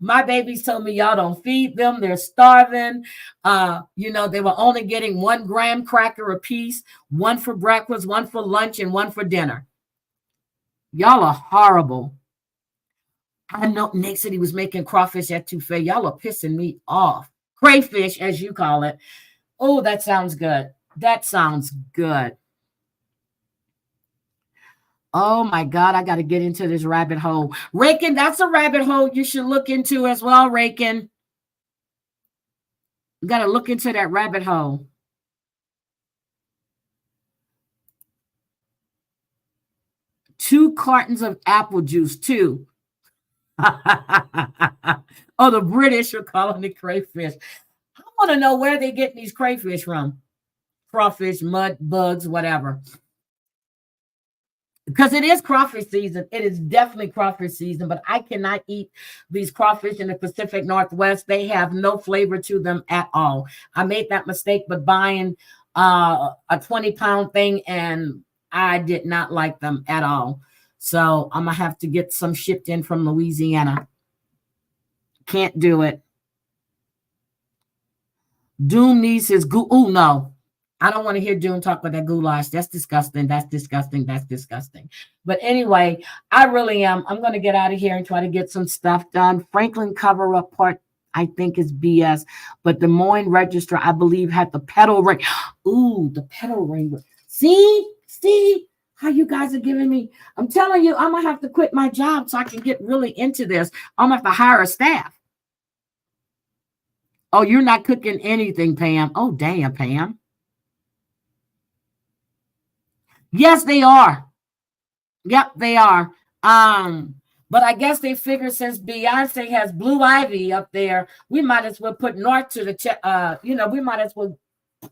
S1: My babies told me y'all don't feed them. They're starving. They were only getting 1 graham cracker a piece, one for breakfast, one for lunch, and one for dinner. Y'all are horrible. I know Nick said he was making crawfish etouffee. Y'all are pissing me off. Crayfish, as you call it. Oh, that sounds good. That sounds good. Oh my God, I got to get into this rabbit hole. Rakin, that's a rabbit hole you should look into as well, Rakin. You got to look into that rabbit hole. Two cartons of apple juice, too. Oh, the British are calling it crayfish. I want to know where they get these crayfish from. Crawfish, mud, bugs, whatever. Because it is crawfish season. It is definitely crawfish season, but I cannot eat these crawfish in the Pacific Northwest. They have no flavor to them at all. I made that mistake with buying a 20-pound thing, and I did not like them at all. So I'm going to have to get some shipped in from Louisiana. Can't do it. Doom needs his oh no. I don't want to hear Doom talk about that goulash. That's disgusting. That's disgusting. That's disgusting. But anyway, I really am. I'm going to get out of here and try to get some stuff done. Franklin cover-up part, I think, is BS. But Des Moines Register, I believe, had the pedal ring. Ooh, the pedal ring. See how you guys are giving me. I'm telling you, I'm going to have to quit my job so I can get really into this. I'm going to have to hire a staff. Oh, you're not cooking anything, Pam. Oh, damn, Pam. Yes, they are. Yep, they are. But I guess they figure since Beyonce has Blue Ivy up there, we might as well put North to the we might as well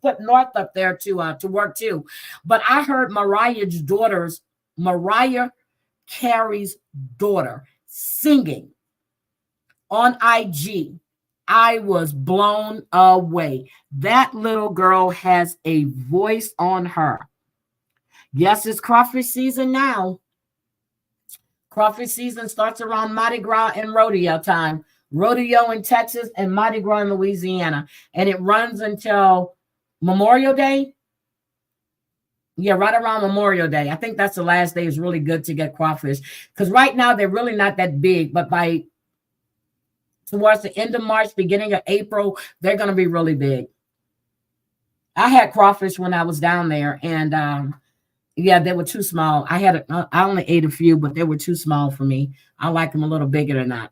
S1: put North up there to work too. But I heard Mariah Carey's daughter singing on IG. I was blown away. That little girl has a voice on her. Yes, it's crawfish season now. Crawfish season starts around Mardi Gras and rodeo time. Rodeo in Texas and Mardi Gras in Louisiana. And it runs until Memorial Day. Yeah, right around Memorial Day. I think that's the last day is really good to get crawfish. Because right now they're really not that big. But by towards the end of March, beginning of April, they're going to be really big. I had crawfish when I was down there. And yeah, they were too small. I only ate a few, but they were too small for me. I like them a little bigger than that.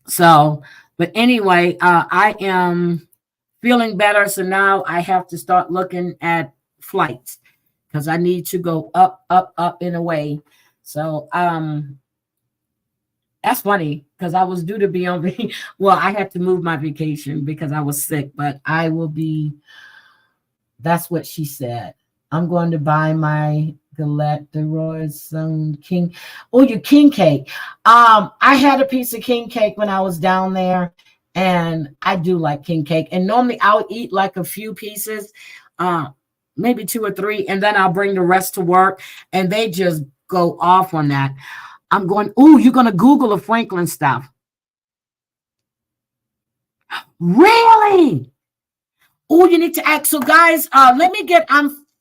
S1: So, but anyway, I am feeling better. So now I have to start looking at flights because I need to go up, up, up in a way. So, that's funny because I was due to be on. Well, I had to move my vacation because I was sick, but I will be. That's what she said. I'm going to buy my Galette de Roy's king. Oh, your king cake. I had a piece of king cake when I was down there, and I do like king cake. And normally I'll eat like a few pieces, maybe 2 or 3, and then I'll bring the rest to work, and they just go off on that. I'm going, ooh, you're going to Google the Franklin stuff. Really? Oh, you need to act. So, guys, let me get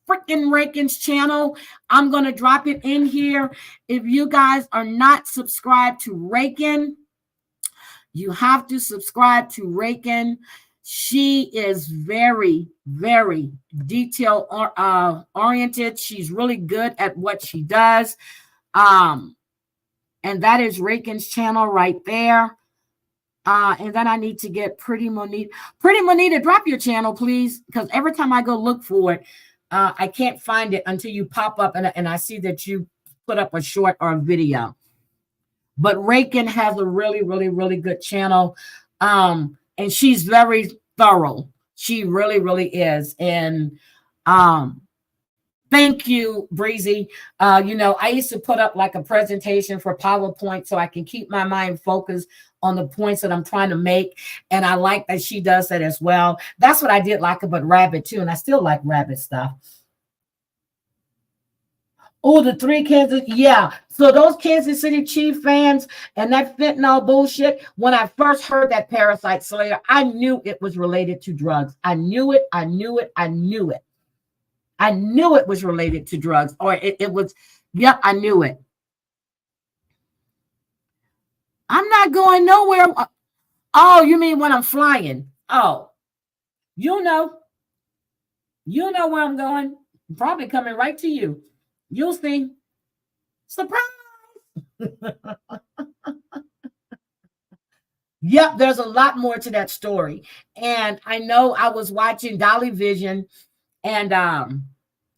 S1: freaking Rakin's channel. I'm going to drop it in here. If you guys are not subscribed to Rakin, you have to subscribe to Rakin. She is very, very detail oriented. She's really good at what she does. And that is Rakin's channel right there. And then I need to get Pretty Monita. Pretty Monita, drop your channel, please. Because every time I go look for it, I can't find it until you pop up and I see that you put up a short or a video. But Rakin has a really, really, really good channel. And she's very thorough. She really, really is. And Thank you, Breezy. I used to put up like a presentation for PowerPoint so I can keep my mind focused on the points that I'm trying to make. And I like that she does that as well. That's what I did like about Rabbit too. And I still like Rabbit stuff. Oh, the three Kansas. Yeah. So those Kansas City Chief fans and that fentanyl bullshit, when I first heard that Parasite Slayer, I knew it was related to drugs. I knew it. I knew it. I knew it. I knew it was related to drugs, or it was, yep, I knew it. I'm not going nowhere. Oh, you mean when I'm flying? Oh, you know where I'm going. I'm probably coming right to you. You'll see. Surprise. Yep, there's a lot more to that story. And I know I was watching Dolly Vision, and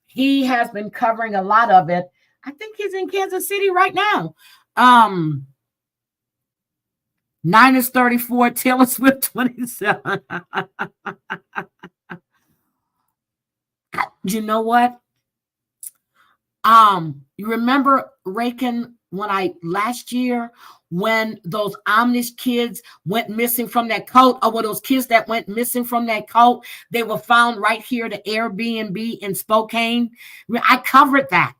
S1: he has been covering a lot of it. I think he's in Kansas City right now. 9 is 34, Taylor Swift 27. You know what? You remember, Rakin, when last year when those Amish kids went missing from that cult, or those kids that went missing from that cult, they were found right here at the Airbnb in Spokane. I covered that.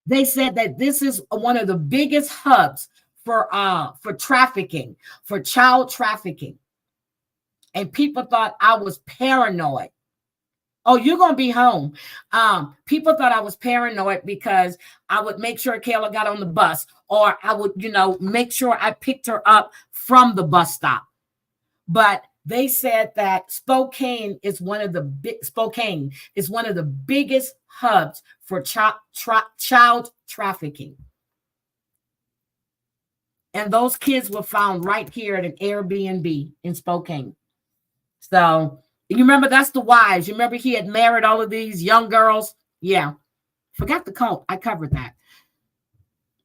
S1: They said that this is one of the biggest hubs for trafficking, for child trafficking. And people thought I was paranoid. Oh, you're going to be home. People thought I was paranoid because I would make sure Kayla got on the bus, or I would, make sure I picked her up from the bus stop. But they said that Spokane is one of the biggest hubs for child trafficking. And those kids were found right here at an Airbnb in Spokane. So you remember, that's the wives. You remember he had married all of these young girls? Yeah. Forgot the cult. I covered that.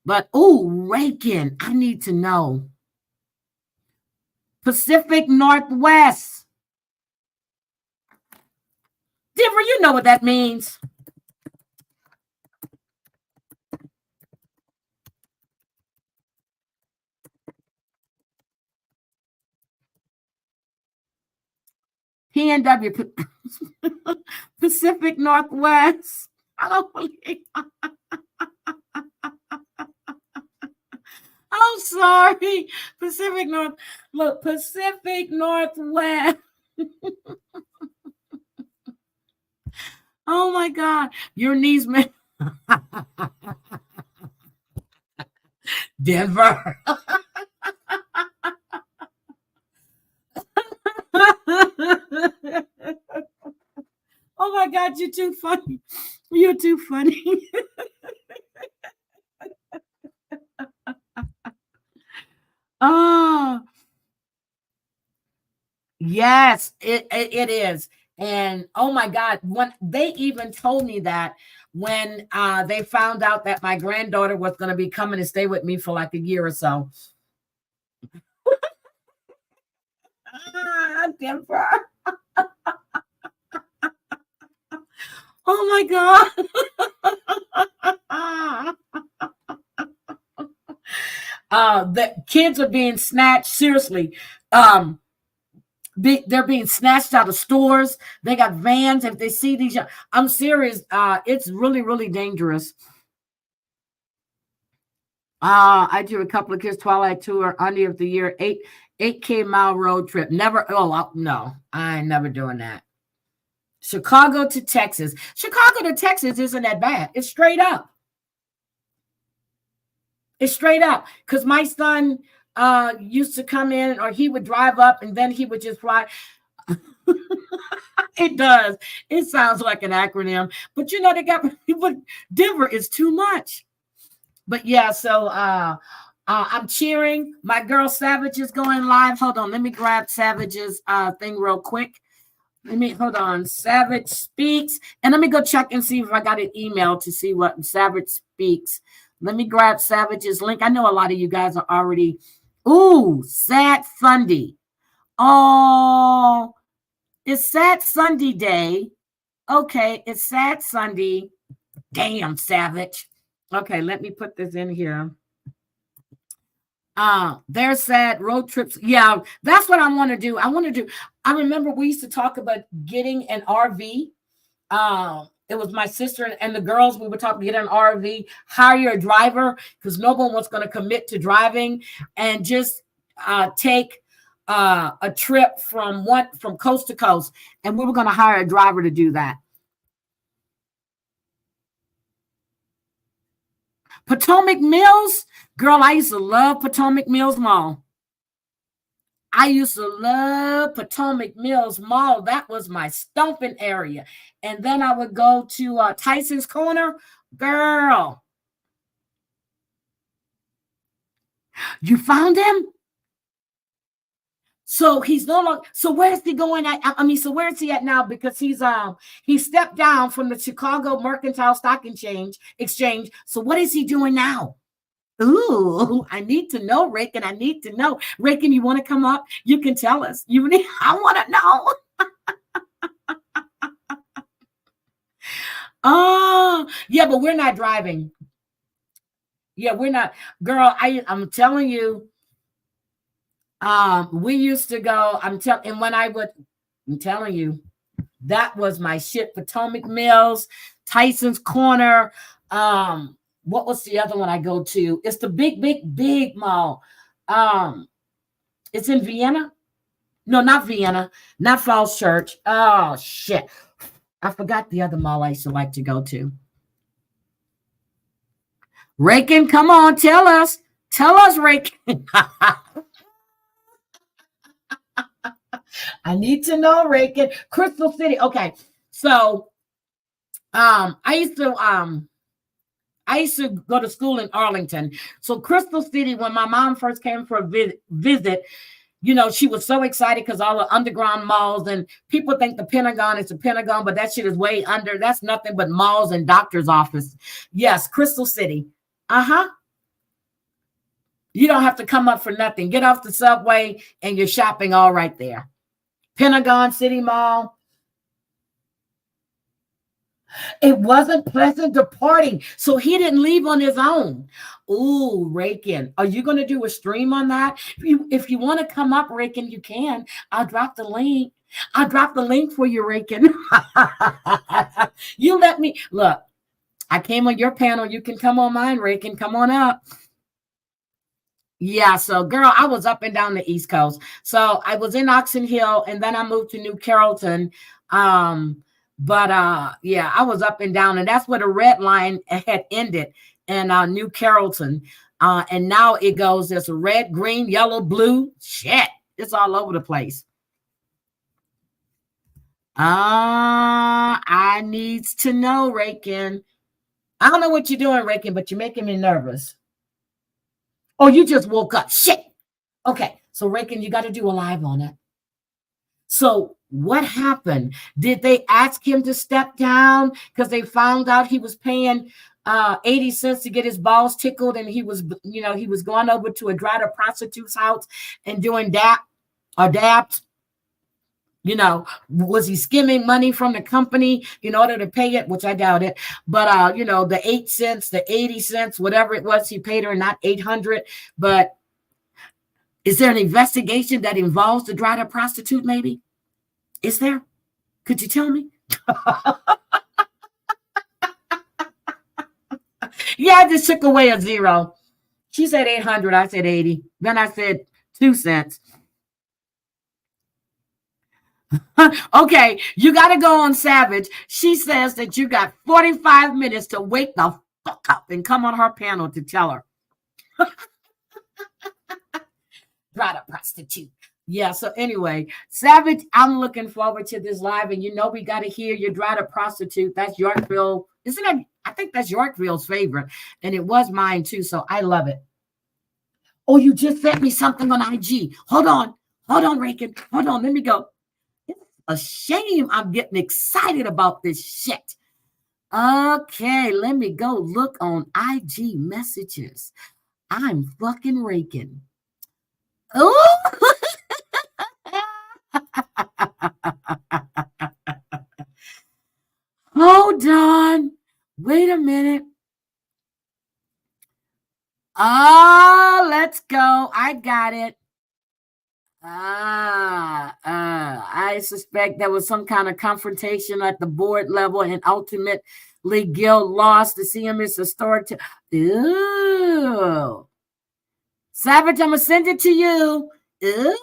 S1: But, Rakin, I need to know. Pacific Northwest. Denver, you know what that means. PNW, Pacific Northwest. I don't believe. I'm sorry. Pacific Northwest. Oh my God. Your knees, man. Denver. Oh my God, you're too funny. You're too funny. Oh, yes, it is. And oh my God, when they even told me that when they found out that my granddaughter was going to be coming to stay with me for like a year or so. Denver. Oh my God. The kids are being snatched. Seriously. They're being snatched out of stores. They got vans. If they see these, I'm serious. It's really, really dangerous. I drew a couple of kids Twilight tour under of the year, 8K mile road trip. Never. Oh no, I ain't never doing that. Chicago to Texas. Chicago to Texas isn't that bad. It's straight up. It's straight up. Because my son used to come in, or he would drive up and then he would just fly. It does. It sounds like an acronym. But they got, but Denver is too much. But yeah, so I'm cheering. My girl Savage is going live. Hold on. Let me grab Savage's thing real quick. Hold on. Savage Speaks. And let me go check and see if I got an email to see what Savage Speaks. Let me grab Savage's link. I know a lot of you guys are already. Ooh, Sad Sunday. Oh, it's Sad Sunday Day. Okay, it's Sad Sunday. Damn, savage. Okay, let me put this in here. They're sad road trips. Yeah, that's what I want to do. I remember we used to talk about getting an RV. It was my sister and the girls. We would talk to get an RV, hire a driver because no one was going to commit to driving, and just take a trip from coast to coast. And we were going to hire a driver to do that. Potomac Mills, girl, I used to love Potomac Mills Mall. I used to love Potomac Mills Mall. That was my stomping area. And then I would go to Tyson's Corner. Girl, you found him? So he's no longer. So where's he going at? So where is he at now? Because he stepped down from the Chicago Mercantile Stock Exchange. So what is he doing now? Ooh, I need to know, Rick, and I need to know. Rick, and you want to come up? You can tell us. I want to know. Oh, yeah, but we're not driving. Yeah, we're not. Girl, I'm telling you, we used to go, I'm telling you, that was my shit. Potomac Mills, Tyson's Corner, what was the other one I go to? It's the big mall. It's in Vienna. No, not Vienna, not Falls Church. Oh, shit. I forgot the other mall I used to like to go to. Rakin, come on, tell us. Tell us, Rakin. I need to know, Rakin. Crystal City. Okay. So, I used to go to school in Arlington. So Crystal City, when my mom first came for a visit, she was so excited because all the underground malls, and people think the Pentagon is the Pentagon, but that shit is way under. That's nothing but malls and doctor's office. Yes, Crystal City. Uh-huh. You don't have to come up for nothing. Get off the subway and you're shopping all right there. Pentagon City Mall. It wasn't pleasant departing, so he didn't leave on his own. Ooh, Rakin, are you going to do a stream on that? If you want to come up, Rakin, you can. I'll drop the link. I'll drop the link for you, Rakin. You let me. Look, I came on your panel. You can come on mine, Rakin. Come on up. Yeah, so girl, I was up and down the East Coast. So I was in Oxon Hill, and then I moved to New Carrollton. But yeah, I was up and down, and that's where the red line had ended in New Carrollton. And now it goes, there's a red, green, yellow, blue. Shit, it's all over the place. I needs to know, Rakin. I don't know what you're doing, Rakin, but you're making me nervous. Oh, you just woke up. Shit. Okay, so Rakin, you got to do a live on it. So what happened? Did they ask him to step down because they found out he was paying 80 cents to get his balls tickled, and he was going over to a dried up prostitute's house and doing dabs? Was he skimming money from the company in order to pay it, which I doubt it. But the 8 cents, the 80 cents, whatever it was, he paid her, not 800. But is there an investigation that involves the dried up prostitute, maybe? Is there? Could you tell me? Yeah, I just took away a zero. She said 800. I said 80. Then I said 2 cents. Okay, you got to go on Savage. She says that you got 45 minutes to wake the fuck up and come on her panel to tell her. Dried up prostitute. Yeah, so anyway, Savage, I'm looking forward to this live, and we got to hear your dried up prostitute. That's Yorkville. Isn't it? I think that's Yorkville's favorite, and it was mine too, so I love it. Oh, you just sent me something on IG. Hold on, Rakin. Hold on, let me go. It's a shame I'm getting excited about this shit. Okay, let me go look on IG messages. I'm fucking Rakin. Oh, hold on. Wait a minute. Oh, let's go. I got it. I suspect there was some kind of confrontation at the board level, and ultimately Gil lost. To see him as a story. Ooh. Savage, I'm going to send it to you. Ooh.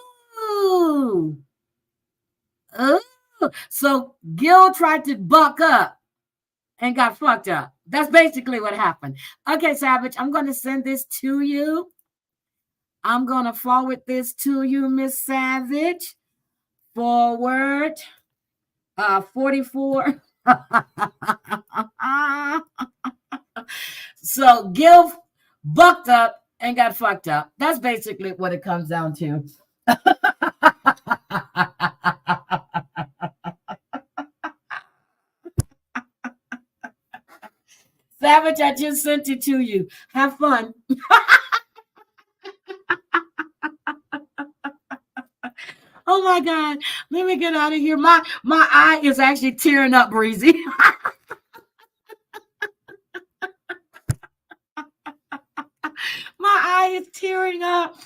S1: Ooh. So Gil tried to buck up and got fucked up. That's basically what happened. Okay, Savage, I'm going to send this to you. I'm going to forward this to you, Miss Savage. Forward. 44. So Gil bucked up and got fucked up. That's basically what it comes down to. Savage, I just sent it to you. Have fun. Oh my God. Let me get out of here. My eye is actually tearing up, Breezy. My eye is tearing up.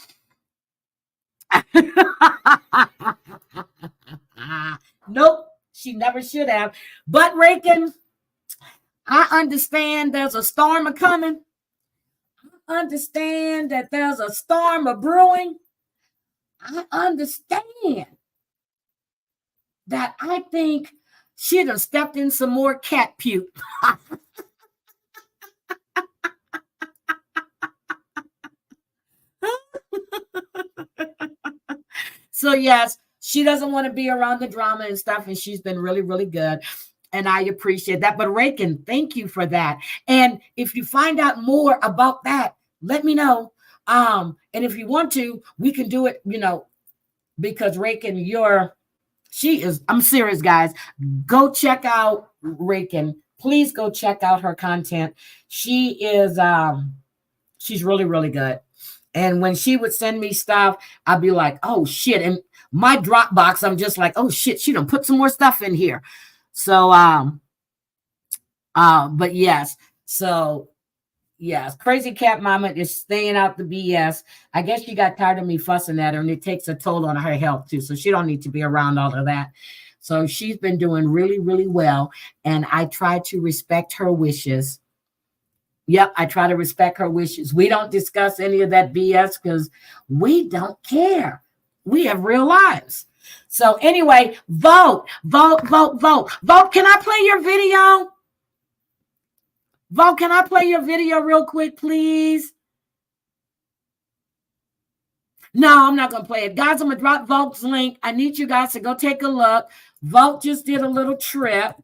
S1: Nope, she never should have. But Rakin, I understand there's a storm coming. I understand that there's a storm of brewing. I understand that I think she'd have stepped in some more cat puke. So yes, she doesn't want to be around the drama and stuff, and she's been really, really good. And I appreciate that. But Rakin, thank you for that. And if you find out more about that, let me know. And if you want to, we can do it, because Rakin, I'm serious, guys. Go check out Rakin. Please go check out her content. She is, she's really, really good. And when she would send me stuff, I'd be like, oh shit. And my Dropbox, I'm just like, oh shit, she done put some more stuff in here. So, but yes. So yes, Crazy Cat Mama is staying out the BS. I guess she got tired of me fussing at her, and it takes a toll on her health too. So she don't need to be around all of that. So she's been doing really, really well. And I try to respect her wishes. Yep, I try to respect her wishes. We don't discuss any of that BS because we don't care. We have real lives. So anyway, vote. Vote. Can I play your video? Vote, can I play your video real quick, please? No, I'm not going to play it. Guys, I'm going to drop Vote's link. I need you guys to go take a look. Vote just did a little trip.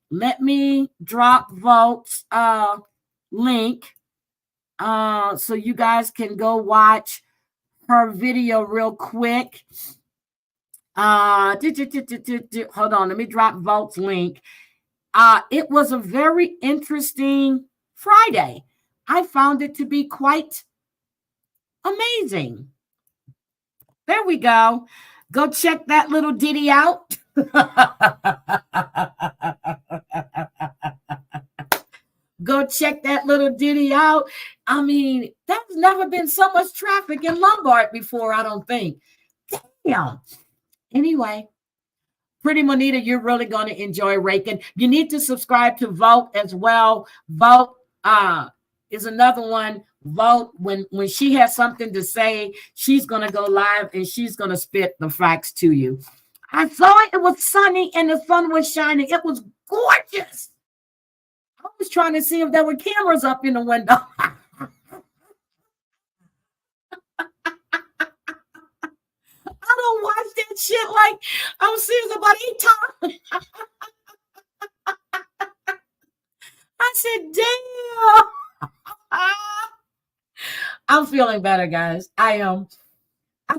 S1: Let me drop Vote's link so you guys can go watch her video real quick. Hold on, let me drop Vote's link. It was a very interesting Friday. I found it to be quite amazing. There we go. Go check that little ditty out. Go check that little ditty out. I mean, there's never been so much traffic in Lombard before, I don't think. Damn. Anyway, Pretty Monita, you're really going to enjoy Rakin. You need to subscribe to Vote as well. Vote is another one. Vote, when she has something to say, she's going to go live and she's going to spit the facts to you. I thought it was sunny and the sun was shining. It was gorgeous. I was trying to see if there were cameras up in the window. I don't watch that shit like I'm serious about 8 times. I said, damn. I'm feeling better, guys. I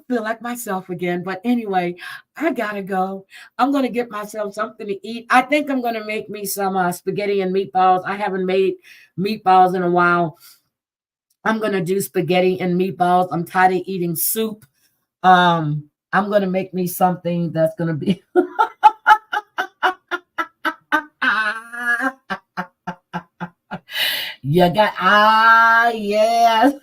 S1: feel like myself again. But anyway, I gotta go. I'm gonna get myself something to eat. I think I'm gonna make me some spaghetti and meatballs. I haven't made meatballs in a while. I'm gonna do spaghetti and meatballs. I'm tired of eating soup. I'm gonna make me something that's gonna be You got, yes.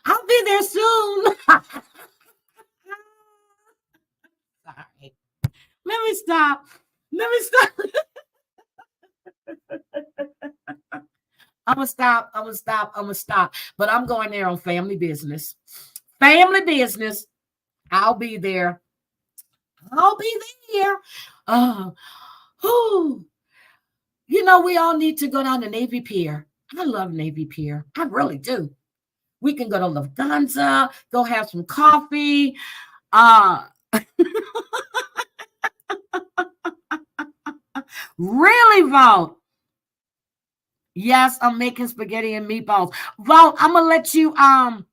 S1: I'll be there soon. Sorry. Let me stop. Let me stop. I'm gonna stop. I'm gonna stop. I'm gonna stop. But I'm going there on family business. Family business. I'll be there. I'll be there. Uh, whew. You know, we all need to go down to Navy Pier. I love Navy Pier. I really do. We can go to Lufthansa, go have some coffee. Uh, really, Vault. Yes, I'm making spaghetti and meatballs. Vault, I'm gonna let you um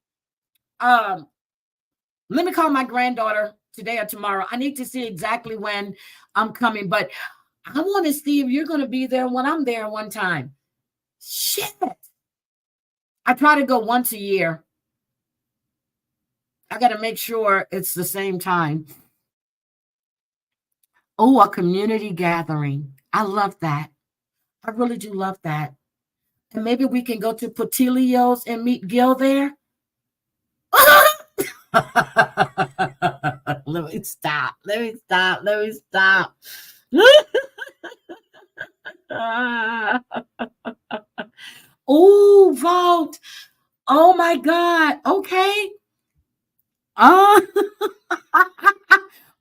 S1: let me call my granddaughter today or tomorrow. I need to see exactly when I'm coming, but I want to see if you're gonna be there when I'm there one time. Shit. I try to go once a year. I gotta make sure it's the same time. Oh, a community gathering. I love that. I really do love that. And maybe we can go to Portillo's and meet Gil there. Let me stop. Let me stop. Let me stop. Oh, Vault. Oh my God. Okay. Uh,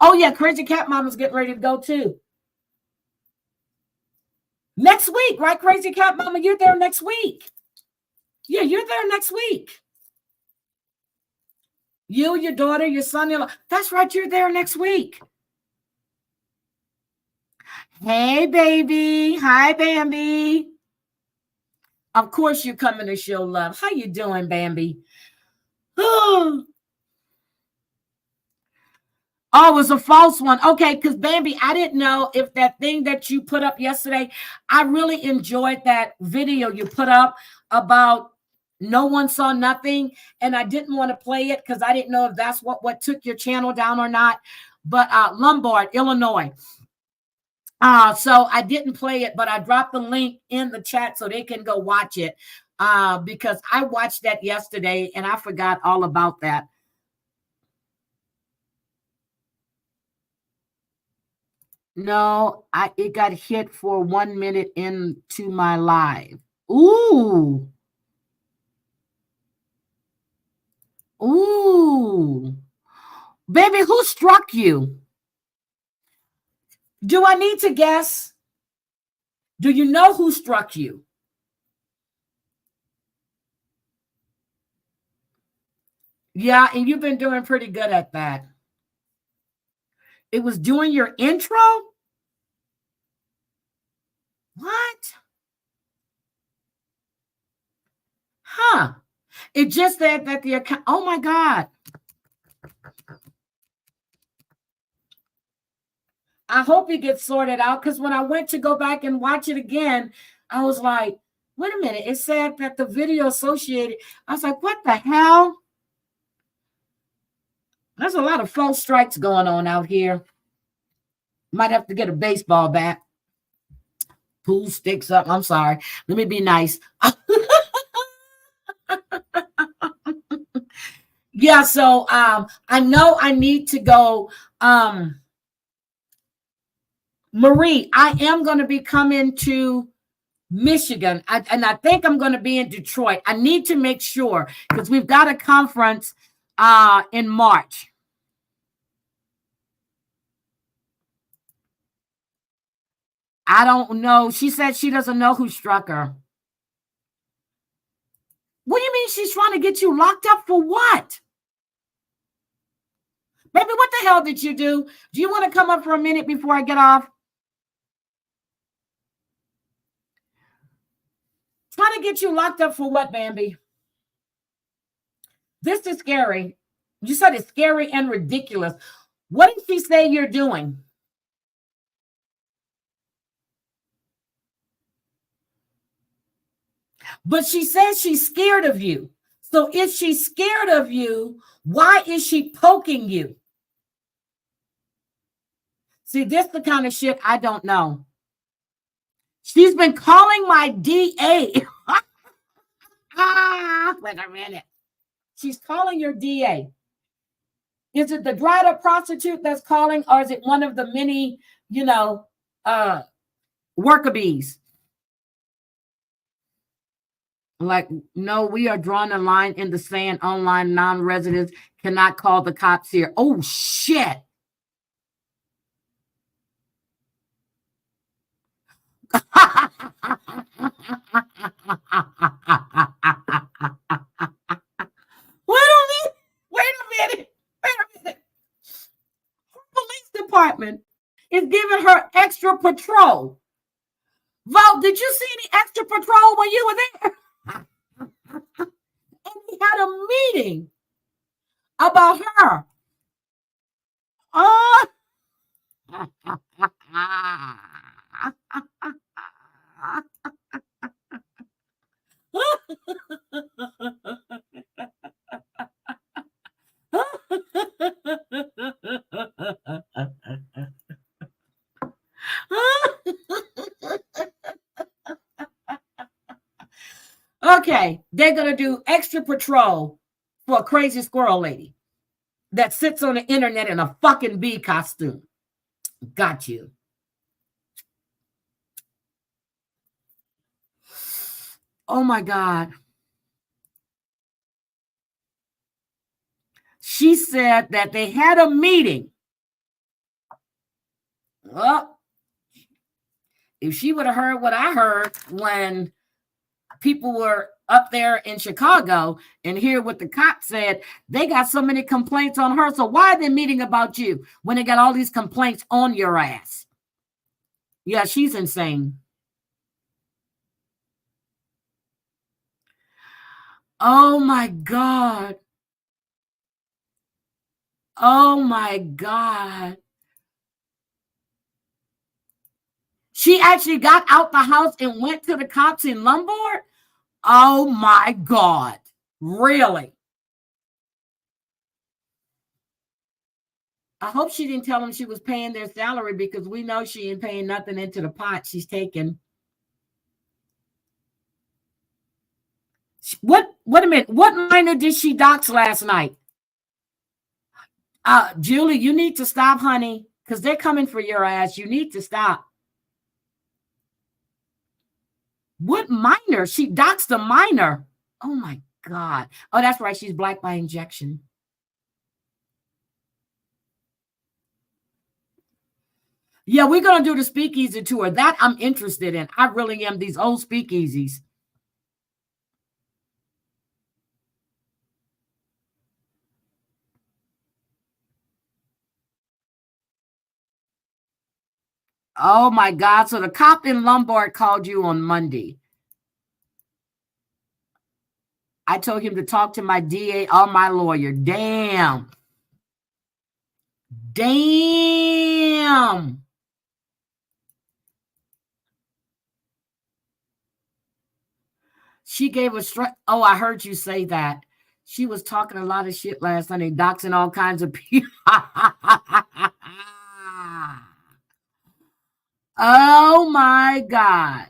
S1: oh yeah, Crazy Cat Mama's getting ready to go too. Next week, right? Crazy Cat Mama, you're there next week. Yeah, you're there next week. You, your daughter, your son-in-law. That's right, you're there next week. Hey, baby. Hi, Bambi. Of course you're coming to show love. How you doing, Bambi? Oh, it was a false one. Okay, because Bambi, I didn't know if that thing that you put up yesterday, I really enjoyed that video you put up about no one saw nothing. And I didn't want to play it because I didn't know if that's what took your channel down or not. But Lombard, Illinois. So I didn't play it, but I dropped the link in the chat so they can go watch it. Because I watched that yesterday and I forgot all about that. No, it got hit for 1 minute into my live. Ooh. Ooh. Baby, who struck you? Do I need to guess? Do you know who struck you? Yeah, and you've been doing pretty good at that. It was doing your intro? What? Huh. It just said that the account, oh my God. I hope it gets sorted out because when I went to go back and watch it again, I was like, wait a minute. It said that the video associated. I was like, what the hell? There's a lot of false strikes going on out here. Might have to get a baseball bat. Pool sticks up. I'm sorry. Let me be nice. Yeah, so I know I need to go. Marie, I am going to be coming to Michigan, and I think I'm going to be in Detroit. I need to make sure because we've got a conference in March. I don't know. She said she doesn't know who struck her. What do you mean she's trying to get you locked up for what? Baby, what the hell did you do? Do you want to come up for a minute before I get off? Trying to get you locked up for what, Bambi? This is scary. You said it's scary and ridiculous. What did she say you're doing? But she says she's scared of you. So if she's scared of you, why is she poking you? See, this is the kind of shit I don't know. She's been calling my DA. Wait a minute. She's calling your DA. Is it the dried up prostitute that's calling, or is it one of the many, worker bees? Like, no, we are drawing a line in the sand. Online non-residents cannot call the cops here. Oh, shit. Wait a minute. Her police department is giving her extra patrol. Val, did you see any extra patrol when you were there? And we had a meeting about her. Oh. Okay, they're going to do extra patrol for a crazy squirrel lady that sits on the internet in a fucking bee costume. Got you. Oh my God. She said that they had a meeting. Well, if she would have heard what I heard when people were up there in Chicago and hear what the cops said, they got so many complaints on her. So why are they meeting about you when they got all these complaints on your ass? Yeah, she's insane. Oh my God. Oh my God. She actually got out the house and went to the cops in Lombard? Oh my God. Really? I hope she didn't tell them she was paying their salary, because we know she ain't paying nothing into the pot she's taking. Wait a minute. What minor did she dox last night? Julie, you need to stop, honey, because they're coming for your ass. You need to stop. What minor? She doxed a minor. Oh my God. Oh, that's right. She's black by injection. Yeah, we're going to do the speakeasy tour. That I'm interested in. I really am. These old speakeasies. Oh my God. So the cop in Lombard called you on Monday. I told him to talk to my DA or my lawyer. Damn. Damn. She gave a strike. Oh, I heard you say that. She was talking a lot of shit last night, doxing all kinds of people. Oh my God.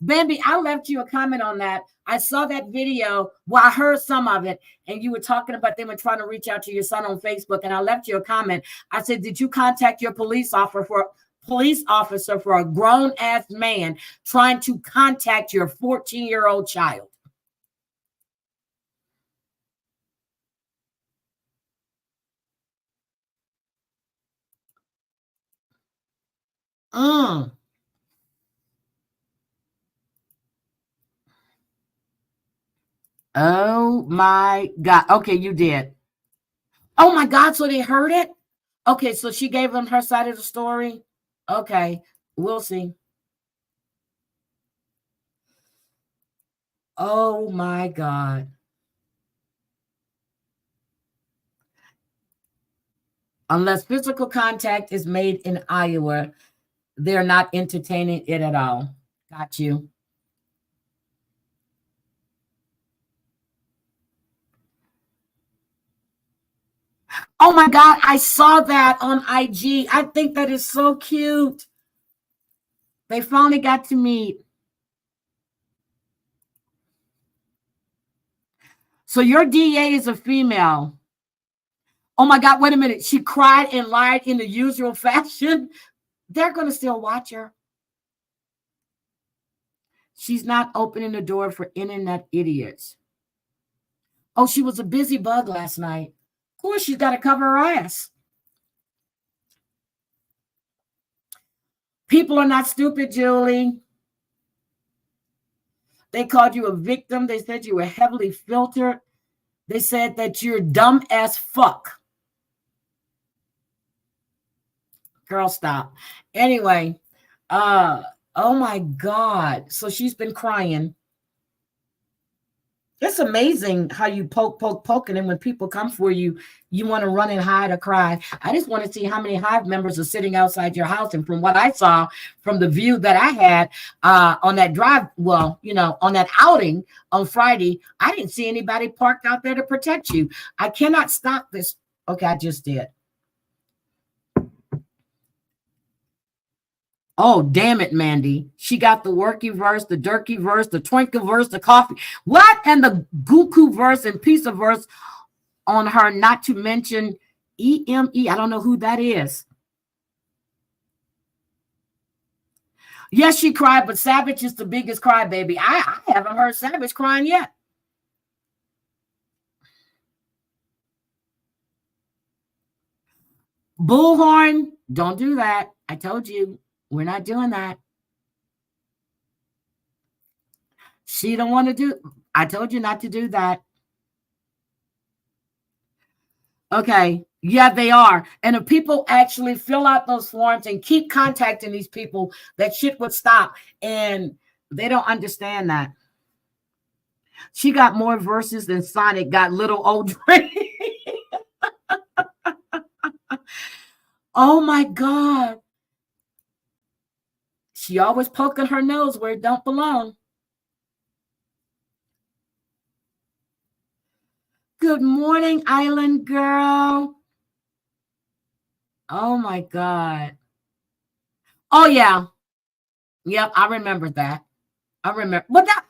S1: Bambi, I left you a comment on that. I saw that video. Well, I heard some of it, and you were talking about them and trying to reach out to your son on Facebook, and I left you a comment. I said, did you contact your police officer for a grown-ass man trying to contact your 14-year-old child? Oh my God. Okay, you did. Oh my God, so they heard it? Okay, so she gave them her side of the story? Okay, we'll see. Oh my God. Unless physical contact is made in Iowa, they're not entertaining it at all. Got you. Oh my God, I saw that on IG. I think that is so cute. They finally got to meet. So your DA is a female. Oh my God, wait a minute. She cried and lied in the usual fashion. They're going to still watch her. She's not opening the door for internet idiots. Oh, she was a busy bug last night. Of course, she's got to cover her ass. People are not stupid, Julie. They called you a victim. They said you were heavily filtered. They said that you're dumb as fuck. Girl, stop. Anyway, oh my God. So she's been crying. It's amazing how you poke, and then when people come for you, you want to run and hide or cry. I just want to see how many Hive members are sitting outside your house. And from what I saw, from the view that I had on that drive, well, on that outing on Friday, I didn't see anybody parked out there to protect you. I cannot stop this. Okay, I just did. Oh, damn it, Mandy. She got the worky verse, the dirky verse, the twinkle verse, the coffee. What? And the Goku verse and pizza verse on her, not to mention EME. I don't know who that is. Yes, she cried, but Savage is the biggest crybaby. I haven't heard Savage crying yet. Bullhorn, don't do that. I told you, we're not doing that. She don't want to do. I told you not to do that. Okay. Yeah, they are. And if people actually fill out those forms and keep contacting these people, that shit would stop. And they don't understand that. She got more verses than Sonic got little old Dre. Oh my God. She always poking her nose where it don't belong. Good morning, Island Girl. Oh my God. Oh yeah. Yep, I remember that. I remember. But that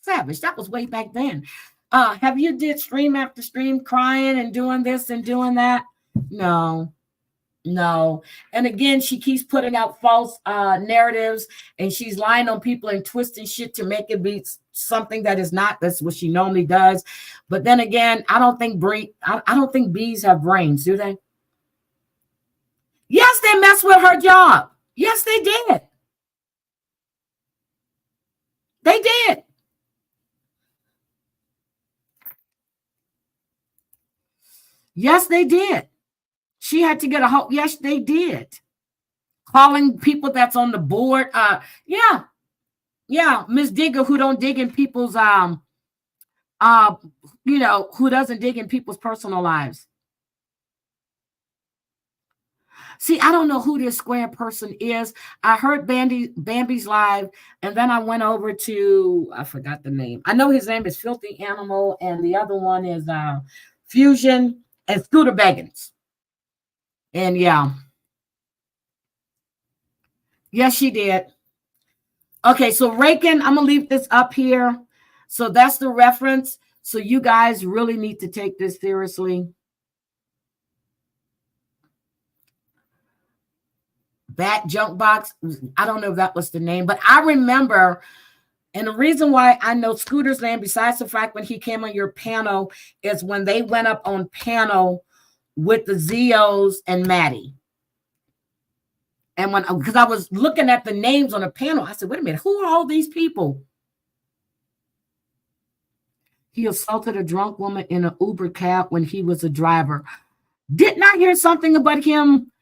S1: Savage, that was way back then. Have you did stream after stream crying and doing this and doing that? No. And again, she keeps putting out false narratives, and she's lying on people and twisting shit to make it be something that is not. That's what she normally does. But then again, I don't think bees have brains, do they? Yes, they mess with her job. Yes, they did. They did. Yes, they did. She had to get a whole. Yes, they did. Calling people that's on the board. Yeah, Miss Digger, who don't dig in people's who doesn't dig in people's personal lives. See, I don't know who this square person is. I heard Bambi's live, and then I went over to, I forgot the name. I know his name is Filthy Animal, and the other one is Fusion and Scooter Beggins. And yeah. Yes, she did. Okay, so Rakin, I'm going to leave this up here. So that's the reference. So you guys really need to take this seriously. Bat Junk Box. I don't know if that was the name, but I remember, and the reason why I know Scooter's name, besides the fact when he came on your panel, is when they went up on panel with the Zeos and Maddie. And because I was looking at the names on the panel, I said, wait a minute, who are all these people? He assaulted a drunk woman in an Uber cab when he was a driver. Didn't I hear something about him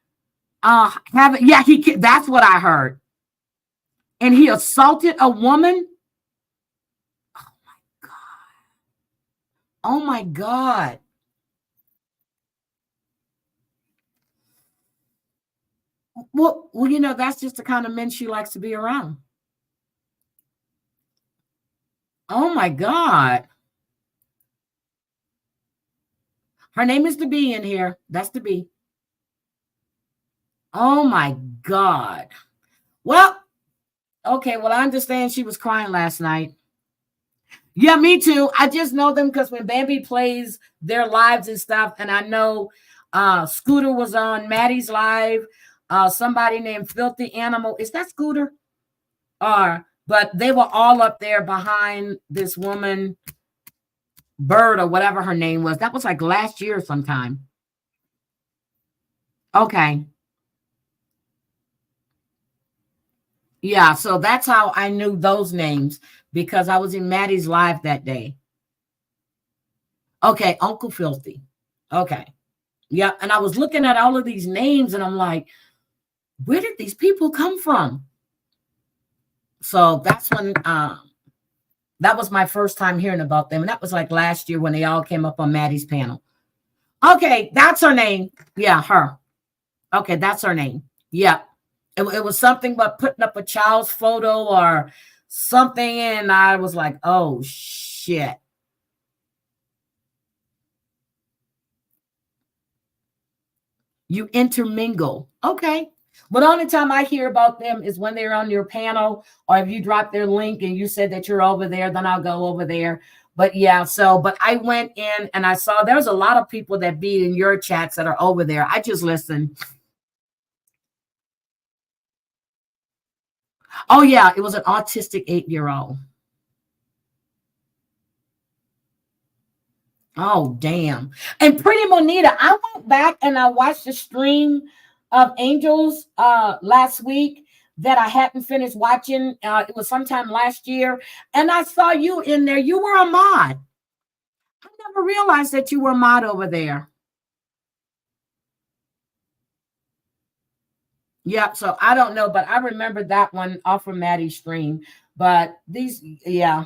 S1: that's what I heard. And he assaulted a woman. Oh my God. Well, that's just the kind of men she likes to be around. Oh my God. Her name is the B in here. That's the B. Oh my God. Well, okay. Well, I understand she was crying last night. Yeah, me too. I just know them because when Bambi plays their lives and stuff, and I know Scooter was on Maddie's live. Somebody named Filthy Animal. Is that Scooter? But they were all up there behind this woman, Bird or whatever her name was. That was like last year sometime. Okay. Yeah, so that's how I knew those names because I was in Maddie's live that day. Okay, Uncle Filthy. Okay. Yeah, and I was looking at all of these names and I'm like, where did these people come from? So that's when that was my first time hearing about them. And that was like last year when they all came up on Maddie's panel. Okay, that's her name. Yeah, her. Okay, that's her name. Yeah. It was something but putting up a child's photo or something. And I was like, oh, shit. You intermingle. Okay. But the only time I hear about them is when they're on your panel or if you drop their link and you said that you're over there, then I'll go over there. But yeah, but I went in and I saw there's a lot of people that be in your chats that are over there. I just listen. Oh, yeah, it was an autistic 8-year-old. Oh, damn. And Pretty Monita, I went back and I watched the stream of Angels last week that I hadn't finished watching. It was sometime last year. And I saw you in there. You were a mod. I never realized that you were a mod over there. Yeah, so I don't know, but I remember that one off of Maddie's stream. But these, yeah.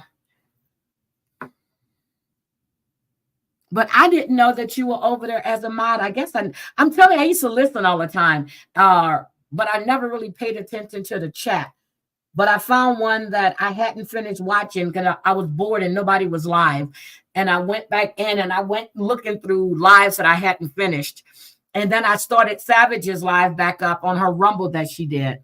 S1: But I didn't know that you were over there as a mod. I guess I'm telling you, I used to listen all the time. But I never really paid attention to the chat. But I found one that I hadn't finished watching because I was bored and nobody was live. And I went back in and I went looking through lives that I hadn't finished. And then I started Savage's live back up on her Rumble that she did.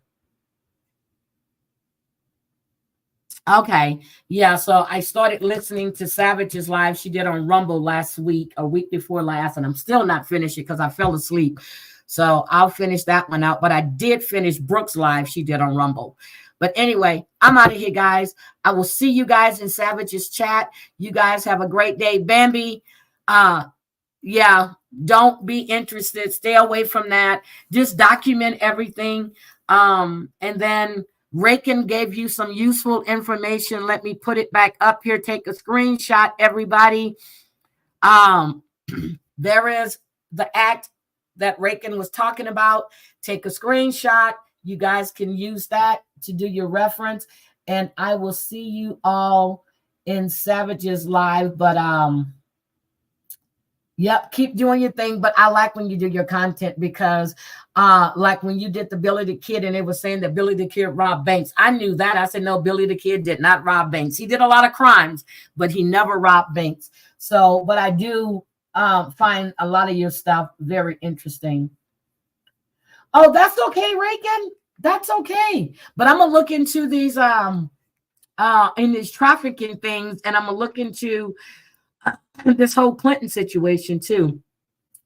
S1: Okay. Yeah. So I started listening to Savage's live she did on Rumble last week, a week before last, and I'm still not finished it because I fell asleep. So I'll finish that one out. But I did finish Brooke's live she did on Rumble. But anyway, I'm out of here, guys. I will see you guys in Savage's chat. You guys have a great day. Bambi, yeah, don't be interested. Stay away from that. Just document everything. And then Rakin gave you some useful information. Let me put it back up here. Take a screenshot, everybody. There is the act that Rakin was talking about. Take a screenshot. You guys can use that to do your reference. And I will see you all in Savage's live. But yep, keep doing your thing. But I like when you do your content because like when you did the Billy the Kid and they were saying that Billy the Kid robbed banks. I knew that. I said, no, Billy the Kid did not rob banks. He did a lot of crimes, but he never robbed banks. So, but I do find a lot of your stuff very interesting. Oh, that's okay, Reagan. That's okay. But I'm gonna look into these in these trafficking things, and I'm gonna look into this whole Clinton situation too.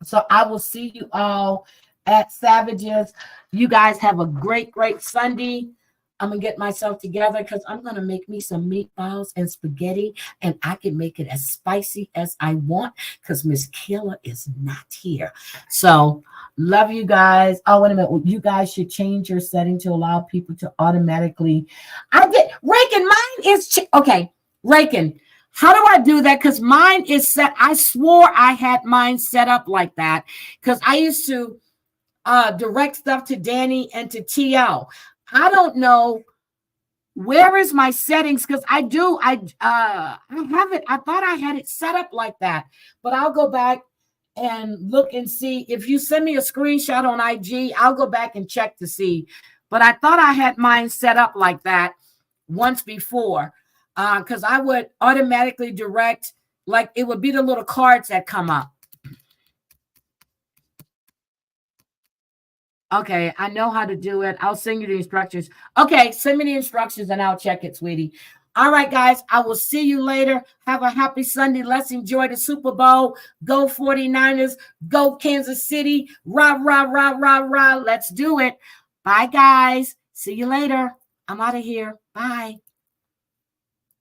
S1: So I will see you all at Savage's. You guys have a great Sunday. I'm gonna get myself together because I'm gonna make me some meatballs and spaghetti, and I can make it as spicy as I want because Miss Kayla is not here. So love you guys. Oh, wait a minute. You guys should change your setting to allow people to automatically. I did. Reagan, mine is okay. Reagan, how do I do that? Because mine is set. I swore I had mine set up like that because I used to direct stuff to Danny and to TL. I don't know where is my settings because I have it. I thought I had it set up like that, but I'll go back and look and see. If you send me a screenshot on IG, I'll go back and check to see. But I thought I had mine set up like that once before because I would automatically direct, like it would be the little cards that come up. Okay, I know how to do it. I'll send you the instructions. Okay, send me the instructions and I'll check it, sweetie. All right, guys, I will see you later. Have a happy Sunday. Let's enjoy the Super Bowl. Go 49ers. Go Kansas City. Rah, rah, rah, rah, rah. Let's do it. Bye, guys. See you later. I'm out of here. Bye.